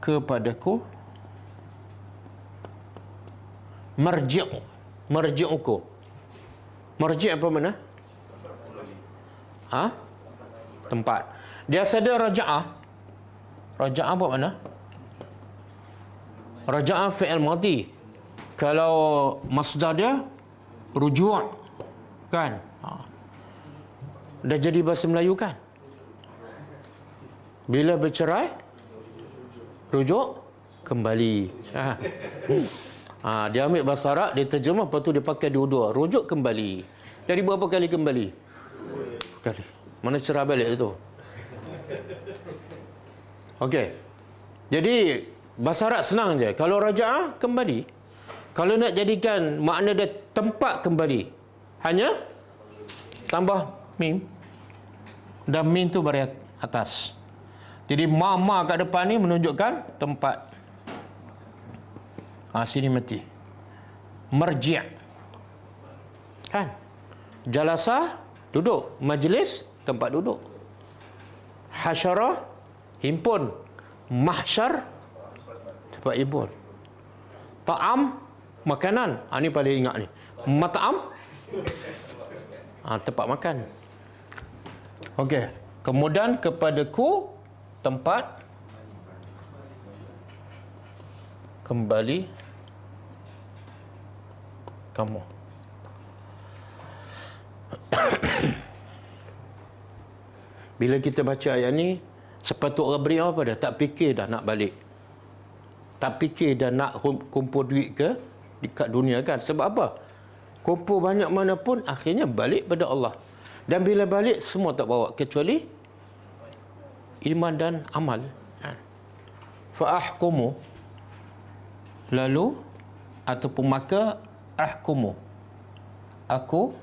kepadaku, marji'uku. Marji' apa mana? Tempat. Dia ada raja'ah. Raja'ah apa mana? Raja'ah fi'il madhi. Kalau masdar dia rujuk, kan? Dah jadi bahasa Melayu kan? Bila bercerai, rujuk kembali. Dia ambil bahasa Arab, dia terjemah, lepas tu dia pakai dua-dua. Rujuk kembali. Jadi berapa kali kembali? Kali. Mana cerah balik itu? Okey. Jadi bahasa Arab senang je. Kalau raja'ah, kembali. Kalau nak jadikan makna dia tempat kembali, hanya tambah mim. Dan mim tu baris atas. Jadi ma kat depan ni menunjukkan tempat. Sini mati. Marji'. Kan? Jalasa, duduk. Majlis, tempat duduk. Hasyara, himpun. Mahsyar, tempat himpun. Ta'am, makanan. Ni paling ingat ni. Mat'am, tempat makan. Okey. Kemudian kepadaku, tempat kembali kamu. Bila kita baca ayat ni, sepatut orang beriman apa dah? Tak fikir dah nak balik. Tak fikir dah nak kumpul duit ke dekat dunia kan. Sebab apa? Kumpul banyak mana pun, akhirnya balik pada Allah. Dan bila balik, semua tak bawa. Kecuali iman dan amal. Fa'ahkumu. Lalu, ataupun maka, ahkumu. Aku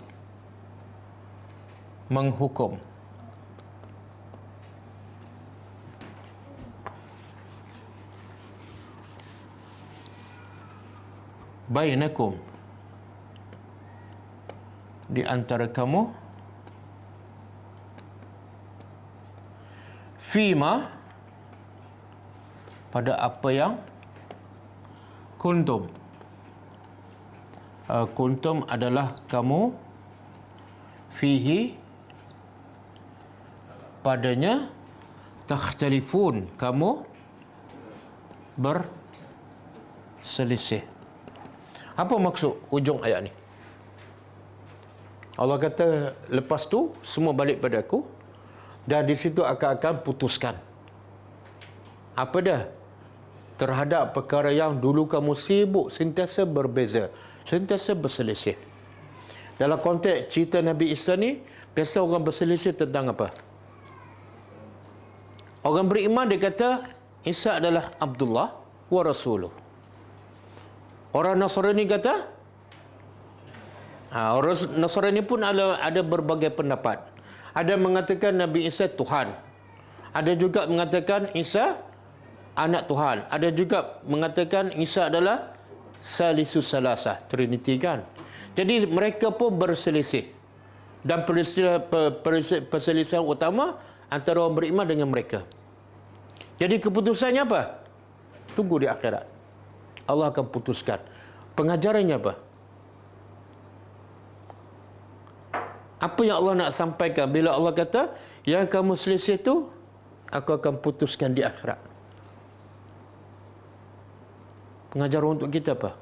menghukum. Bainakum, di antara kamu, fima, pada apa yang kuntum. Kuntum adalah kamu, fihi, padanya, takhtalifun, kamu berselisih. Apa maksud hujung ayat ni? Allah kata, lepas tu semua balik pada aku, dan di situ akan putuskan. Apa dah? Terhadap perkara yang dulu kamu sibuk, sentiasa berbeza, sentiasa berselisih. Dalam konteks cerita Nabi Isa ni, biasa orang berselisih tentang apa? Orang beriman dia kata, Isa adalah Abdullah wa Rasuluh. Orang Nasrani kata, orang Nasrani pun ada berbagai pendapat. Ada mengatakan Nabi Isa Tuhan. Ada juga mengatakan Isa anak Tuhan. Ada juga mengatakan Isa adalah Salisus Salasah, Trinity kan. Jadi mereka pun berselisih. Dan perselisihan utama antara orang beriman dengan mereka. Jadi keputusannya apa? Tunggu di akhirat. Allah akan putuskan. Pengajarannya apa? Apa yang Allah nak sampaikan bila Allah kata, yang kamu selisih tu, aku akan putuskan di akhirat. Pengajaran untuk kita apa?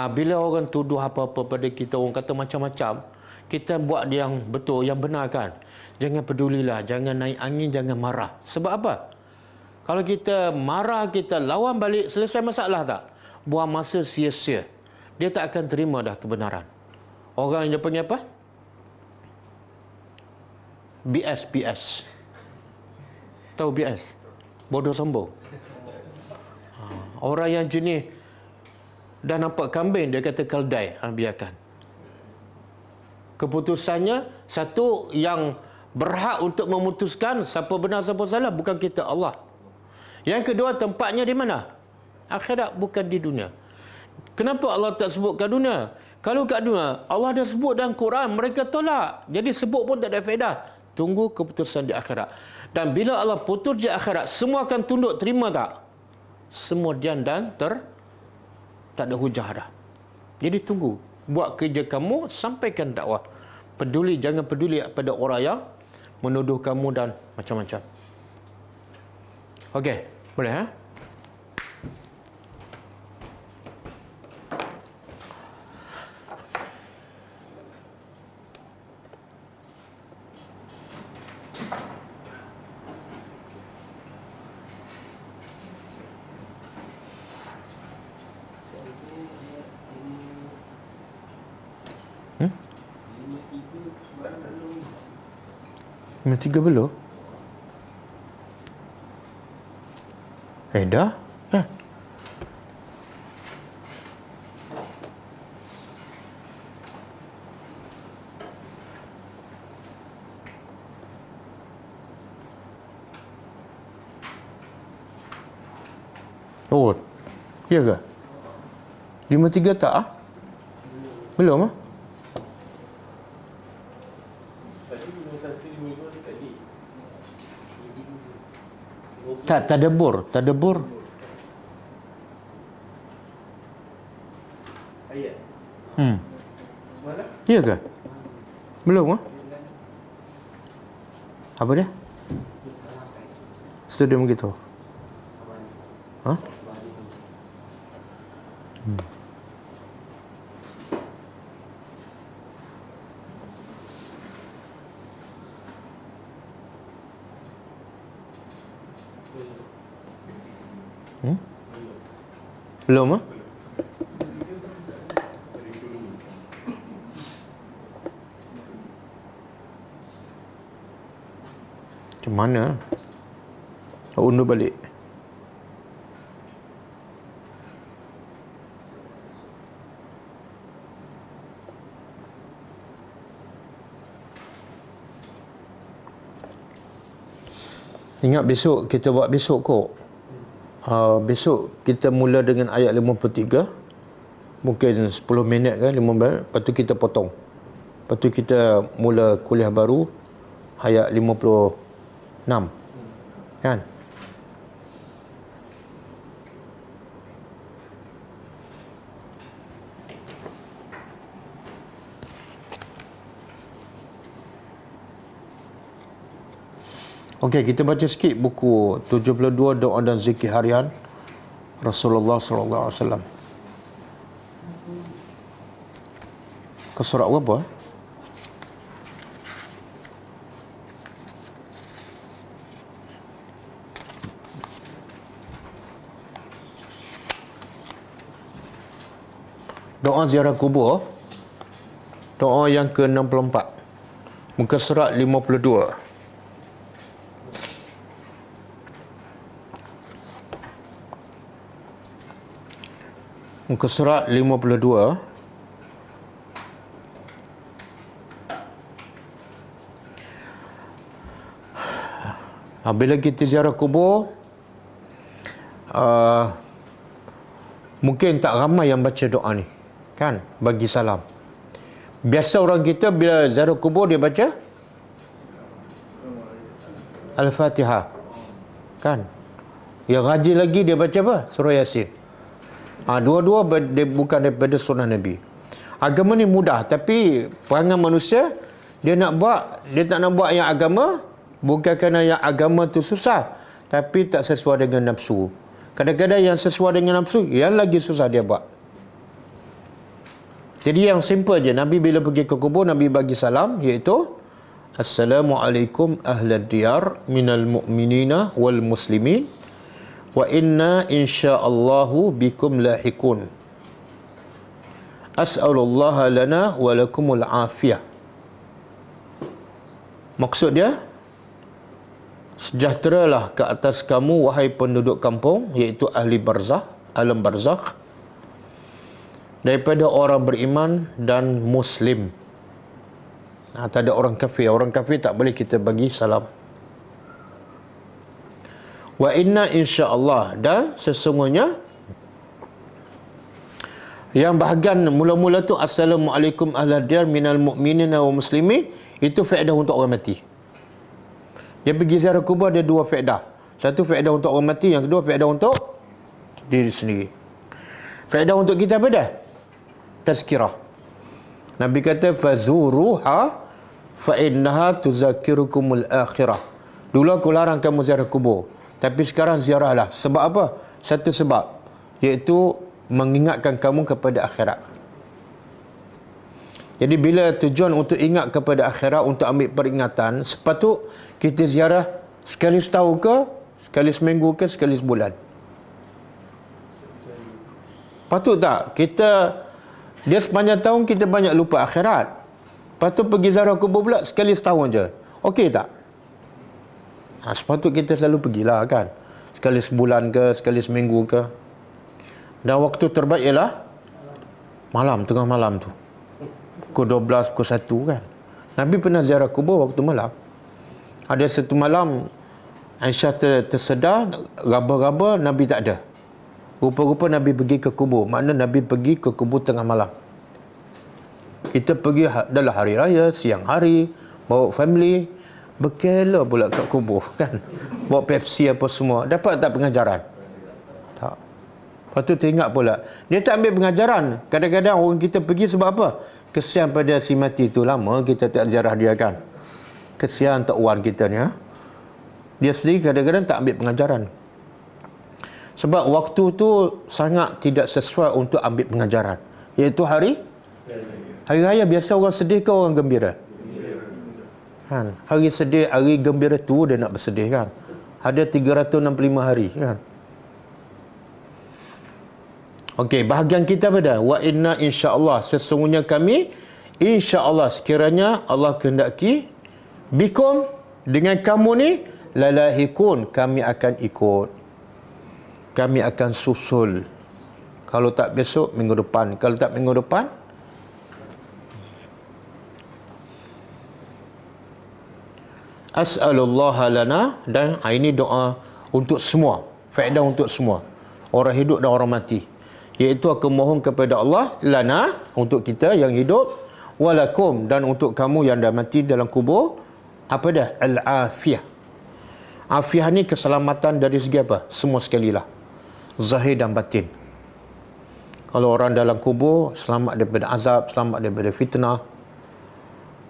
Bila orang tuduh apa-apa pada kita, orang kata macam-macam, kita buat yang betul, yang benar kan. Jangan pedulilah, jangan naik angin, jangan marah. Sebab apa? Kalau kita marah, kita lawan balik, selesai masalah tak? Buang masa sia-sia. Dia tak akan terima dah kebenaran. Orang yang dia panggil apa? BS. Tahu BS? Bodoh sombong. Orang yang jenis dah nampak kambing, dia kata keldai. Biarkan. Keputusannya, satu yang berhak untuk memutuskan siapa benar siapa salah bukan kita, Allah. Yang kedua, tempatnya di mana? Akhirat, bukan di dunia. Kenapa Allah tak sebut kat dunia? Kalau kat dunia, Allah dah sebut dalam Quran, mereka tolak. Jadi sebut pun tak ada faedah. Tunggu keputusan di akhirat. Dan bila Allah putus di akhirat, semua akan tunduk, terima tak? Semua diam dan tak ada hujah dah. Jadi tunggu. Buat kerja kamu, sampaikan dakwah. Peduli, jangan peduli pada orang yang menuduh kamu dan macam-macam. Okey, boleh ha? 53 belum? Dah? Kan? Oh, ya ke? 53 tak ah? Belum ah? Tadi 51, 52 sekali. Tak, tadabbur. Ayat. Semalam? Ya ke? Belum ah? Apa dia? Studi begitu. Ha? Belum ah? Macam mana? Undur balik. Ingat besok kita buat besok kok. Besok kita mula dengan ayat 53. Mungkin 10 minit kan, 15 minit. Lepas tu kita potong. Lepas tu kita mula kuliah baru ayat 56. Kan? Okey, kita baca sikit buku 72 doa dan zikir harian Rasulullah sallallahu alaihi wasallam. Ke surat berapa? Doa ziarah kubur. Doa yang ke-64. Muka surat 52. Muka surat 52. Bila kita ziarah kubur, mungkin tak ramai yang baca doa ni, kan? Bagi salam. Biasa orang kita bila ziarah kubur dia baca Al-Fatihah, kan? Yang rajin lagi dia baca apa? Surah Yasin. Dua-dua bukan daripada sunnah Nabi. Agama ni mudah, tapi perangai manusia dia tak nak buat yang agama, bukan kerana yang agama tu susah, tapi tak sesuai dengan nafsu. Kadang-kadang yang sesuai dengan nafsu, yang lagi susah dia buat. Jadi yang simple je, Nabi bila pergi ke kubur, Nabi bagi salam, iaitu Assalamualaikum ahlad diyar minal mu'minina wal muslimin wa inna insya'allahu bikum lahikun. As'alullaha lana wa lakumul afiyah. Maksud dia, sejahteralah ke atas kamu wahai penduduk kampung, iaitu ahli barzakh, alam barzakh, daripada orang beriman dan muslim. Tak ada orang kafir. Orang kafir tak boleh kita bagi salam. Wa inna insya'allah, dan sesungguhnya yang bahagian mula-mula tu Assalamualaikum ahlad diyar minal mu'minina wa muslimin, itu faedah untuk orang mati. Dia pergi ziarah kubur ada dua faedah. Satu faedah untuk orang mati, yang kedua faedah untuk diri sendiri. Faedah untuk kita apa dah? Tazkirah. Nabi kata fazuruha fa innaha tuzakirukumul akhirah. Dulu aku larang kamu ziarah kubur, tapi sekarang ziarahlah. Sebab apa? Satu sebab, iaitu mengingatkan kamu kepada akhirat. Jadi bila tujuan untuk ingat kepada akhirat, untuk ambil peringatan, sepatut kita ziarah sekali setahun ke, sekali seminggu ke, sekali sebulan. Patut tak kita Dia sepanjang tahun kita banyak lupa akhirat. Lepas tu pergi ziarah kubur pula sekali setahun je. Okey tak? Sepatut kita selalu pergilah kan. Sekali sebulan ke, sekali seminggu ke. Dan waktu terbaik ialah malam, tengah malam tu. Pukul 12, pukul 1 kan. Nabi pernah ziarah kubur waktu malam. Ada satu malam Aisyah tersedar, raba-raba Nabi tak ada. Rupa-rupa Nabi pergi ke kubur. Makna Nabi pergi ke kubur tengah malam. Kita pergi dalam hari raya, siang hari, bawa family, berkela pula kat kubur kan. Bawa Pepsi apa semua. Dapat tak pengajaran? Tak. Lepas tu teringat pula, dia tak ambil pengajaran. Kadang-kadang orang kita pergi sebab apa? Kesian pada si mati tu, lama kita tak ziarah dia kan. Kesian Tok Wan kita ni. Dia sendiri kadang-kadang tak ambil pengajaran. Sebab waktu tu sangat tidak sesuai untuk ambil pengajaran. Iaitu hari raya. Biasa orang sedih ke orang gembira? Kan? Hari sedih, hari gembira tu dia nak bersedih kan. Ada 365 hari kan. Okey, bahagian kita pada wa inna insya-Allah, sesungguhnya kami insya-Allah sekiranya Allah kehendaki bikum, dengan kamu ni lalahikun, kami akan ikut, kami akan susul. Kalau tak besok, minggu depan. Kalau tak minggu depan, as'alullaha lana, dan ini doa untuk semua, faedah untuk semua, orang hidup dan orang mati. Iaitu aku mohon kepada Allah, lana, untuk kita yang hidup, walakum, dan untuk kamu yang dah mati dalam kubur, apa dah? Al-afiyah. Afiyah ni keselamatan dari segi apa? Semua sekali lah. Zahir dan batin. Kalau orang dalam kubur, selamat daripada azab, selamat daripada fitnah.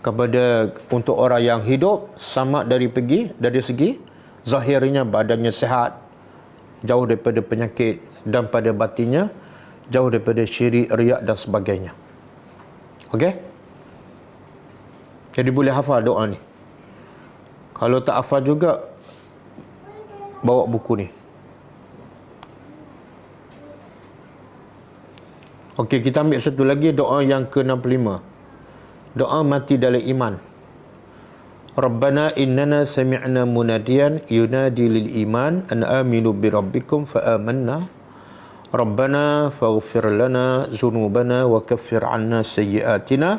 Kepada untuk orang yang hidup, selamat dari segi zahirnya badannya sihat, jauh daripada penyakit, dan pada batinnya jauh daripada syirik, riak dan sebagainya. Okey? Jadi boleh hafal doa ni. Kalau tak hafal juga, bawa buku ni. Okey, kita ambil satu lagi doa yang ke-65. Doa mati dalam iman. Rabbana innana sami'na munadiyan yunadi lil iman an aminu bi rabbikum fa amanna. Rabbana faghfir lana dzunubana wa kaffir 'anna sayyi'atina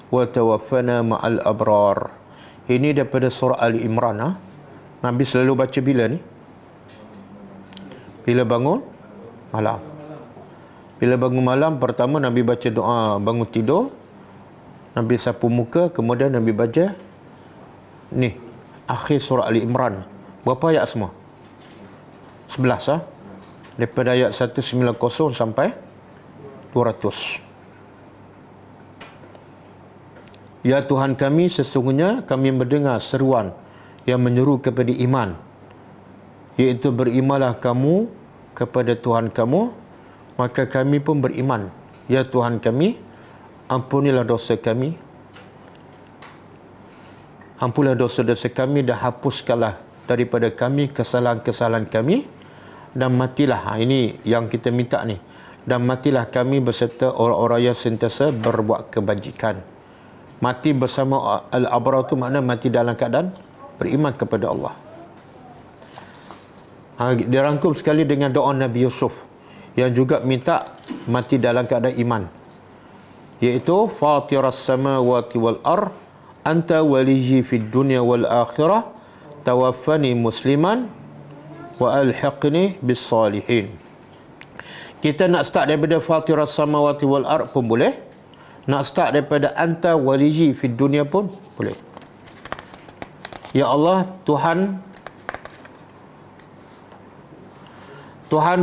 wa tawaffana ma'al abrar. Ini daripada surah Ali Imran. Nabi selalu baca bila ni? Bila bangun malam. Bila bangun malam, pertama Nabi baca doa bangun tidur. Nabi sapu muka, kemudian Nabi baca ni, akhir surah Ali Imran. Berapa ayat semua? 11 Daripada ayat 190 sampai 200. Ya Tuhan kami, sesungguhnya kami mendengar seruan yang menyeru kepada iman, iaitu berimanlah kamu kepada Tuhan kamu, maka kami pun beriman. Ya Tuhan kami, ampunilah dosa kami, ampunlah dosa-dosa kami, dan hapuskanlah daripada kami kesalahan-kesalahan kami, dan matilah, ini yang kita minta ni, dan matilah kami beserta orang-orang yang sentiasa berbuat kebajikan. Mati bersama al-abrar tu makna mati dalam keadaan beriman kepada Allah. Dirangkum sekali dengan doa Nabi Yusuf yang juga minta mati dalam keadaan iman, iaitu fatiras samawati wal ard anta waliyyi fid dunya wal akhirah tawaffani musliman wa alhiqni bis salihin. Kita nak start daripada fatiras samawati wal ard pun boleh, nak start daripada anta waliyyi fid dunya pun boleh. Ya Allah, Tuhan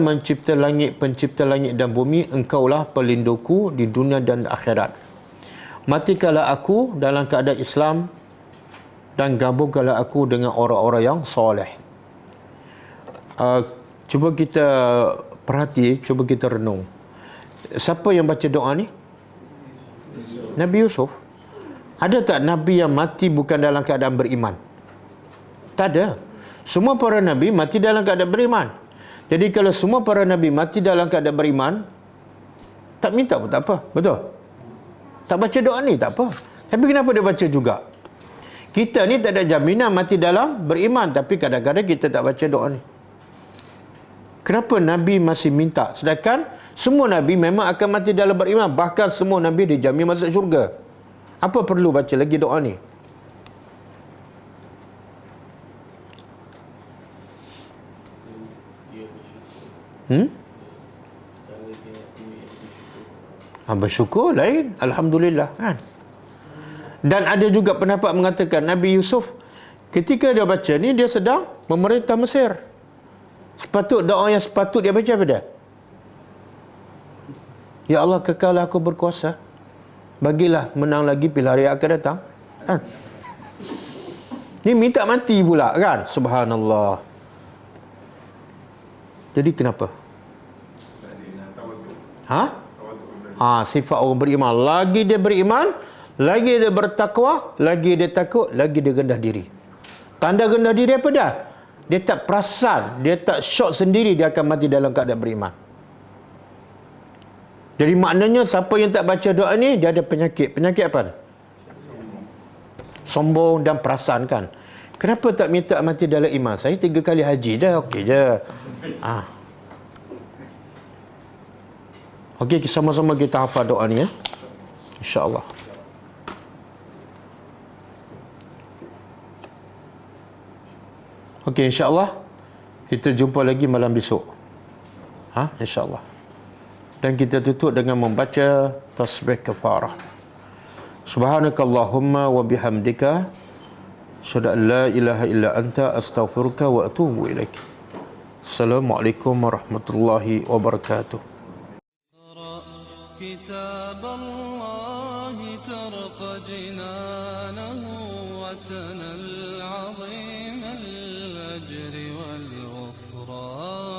mencipta langit, pencipta langit dan bumi, engkaulah pelindungku di dunia dan akhirat. Matikanlah aku dalam keadaan Islam, dan gabungkanlah aku dengan orang-orang yang soleh. Cuba kita perhati, cuba kita renung. Siapa yang baca doa ni? Nabi Yusuf. Ada tak Nabi yang mati bukan dalam keadaan beriman? Tak ada. Semua para Nabi mati dalam keadaan beriman. Jadi kalau semua para Nabi mati dalam keadaan beriman, Tak minta pun tak apa. Betul? Tak baca doa ni tak apa. Tapi kenapa dia baca juga? Kita ni tak ada jaminan mati dalam beriman. Tapi kadang-kadang kita tak baca doa ni. Kenapa Nabi masih minta? Sedangkan semua Nabi memang akan mati dalam beriman. Bahkan semua Nabi dijamin masuk syurga. Apa perlu baca lagi doa ni? Bersyukur lain. Alhamdulillah kan. Dan ada juga pendapat mengatakan Nabi Yusuf ketika dia baca ni dia sedang memerintah Mesir. Doa yang sepatut dia baca apa dia? Ya Allah, kekallah aku berkuasa, bagilah menang lagi pilihan hari akan datang kan? Ni minta mati pula kan? Subhanallah. Jadi kenapa? Sifat orang beriman. Lagi dia beriman, lagi dia bertakwa, lagi dia takut, lagi dia rendah diri. Tanda rendah diri apa dah? Dia tak perasan, dia tak syok sendiri dia akan mati dalam keadaan beriman. Jadi maknanya siapa yang tak baca doa ni, dia ada penyakit. Penyakit apa? Sombong dan perasaan kan. Kenapa tak minta mati dalam iman? Saya 3 kali haji dah, okey je. Okey, sama-sama kita hafal doa ni ya. InsyaAllah. Okey, insyaAllah kita jumpa lagi malam besok. InsyaAllah. Dan kita tutup dengan membaca tasbih kafarah. Subhanakallahumma wa bihamdika asyhadu an la ilaha illa anta astaghfiruka wa atubu ilaik. Assalamualaikum warahmatullahi wabarakatuh. كتاب الله ترقى جنانه وتنال عظيم الأجر والغفران.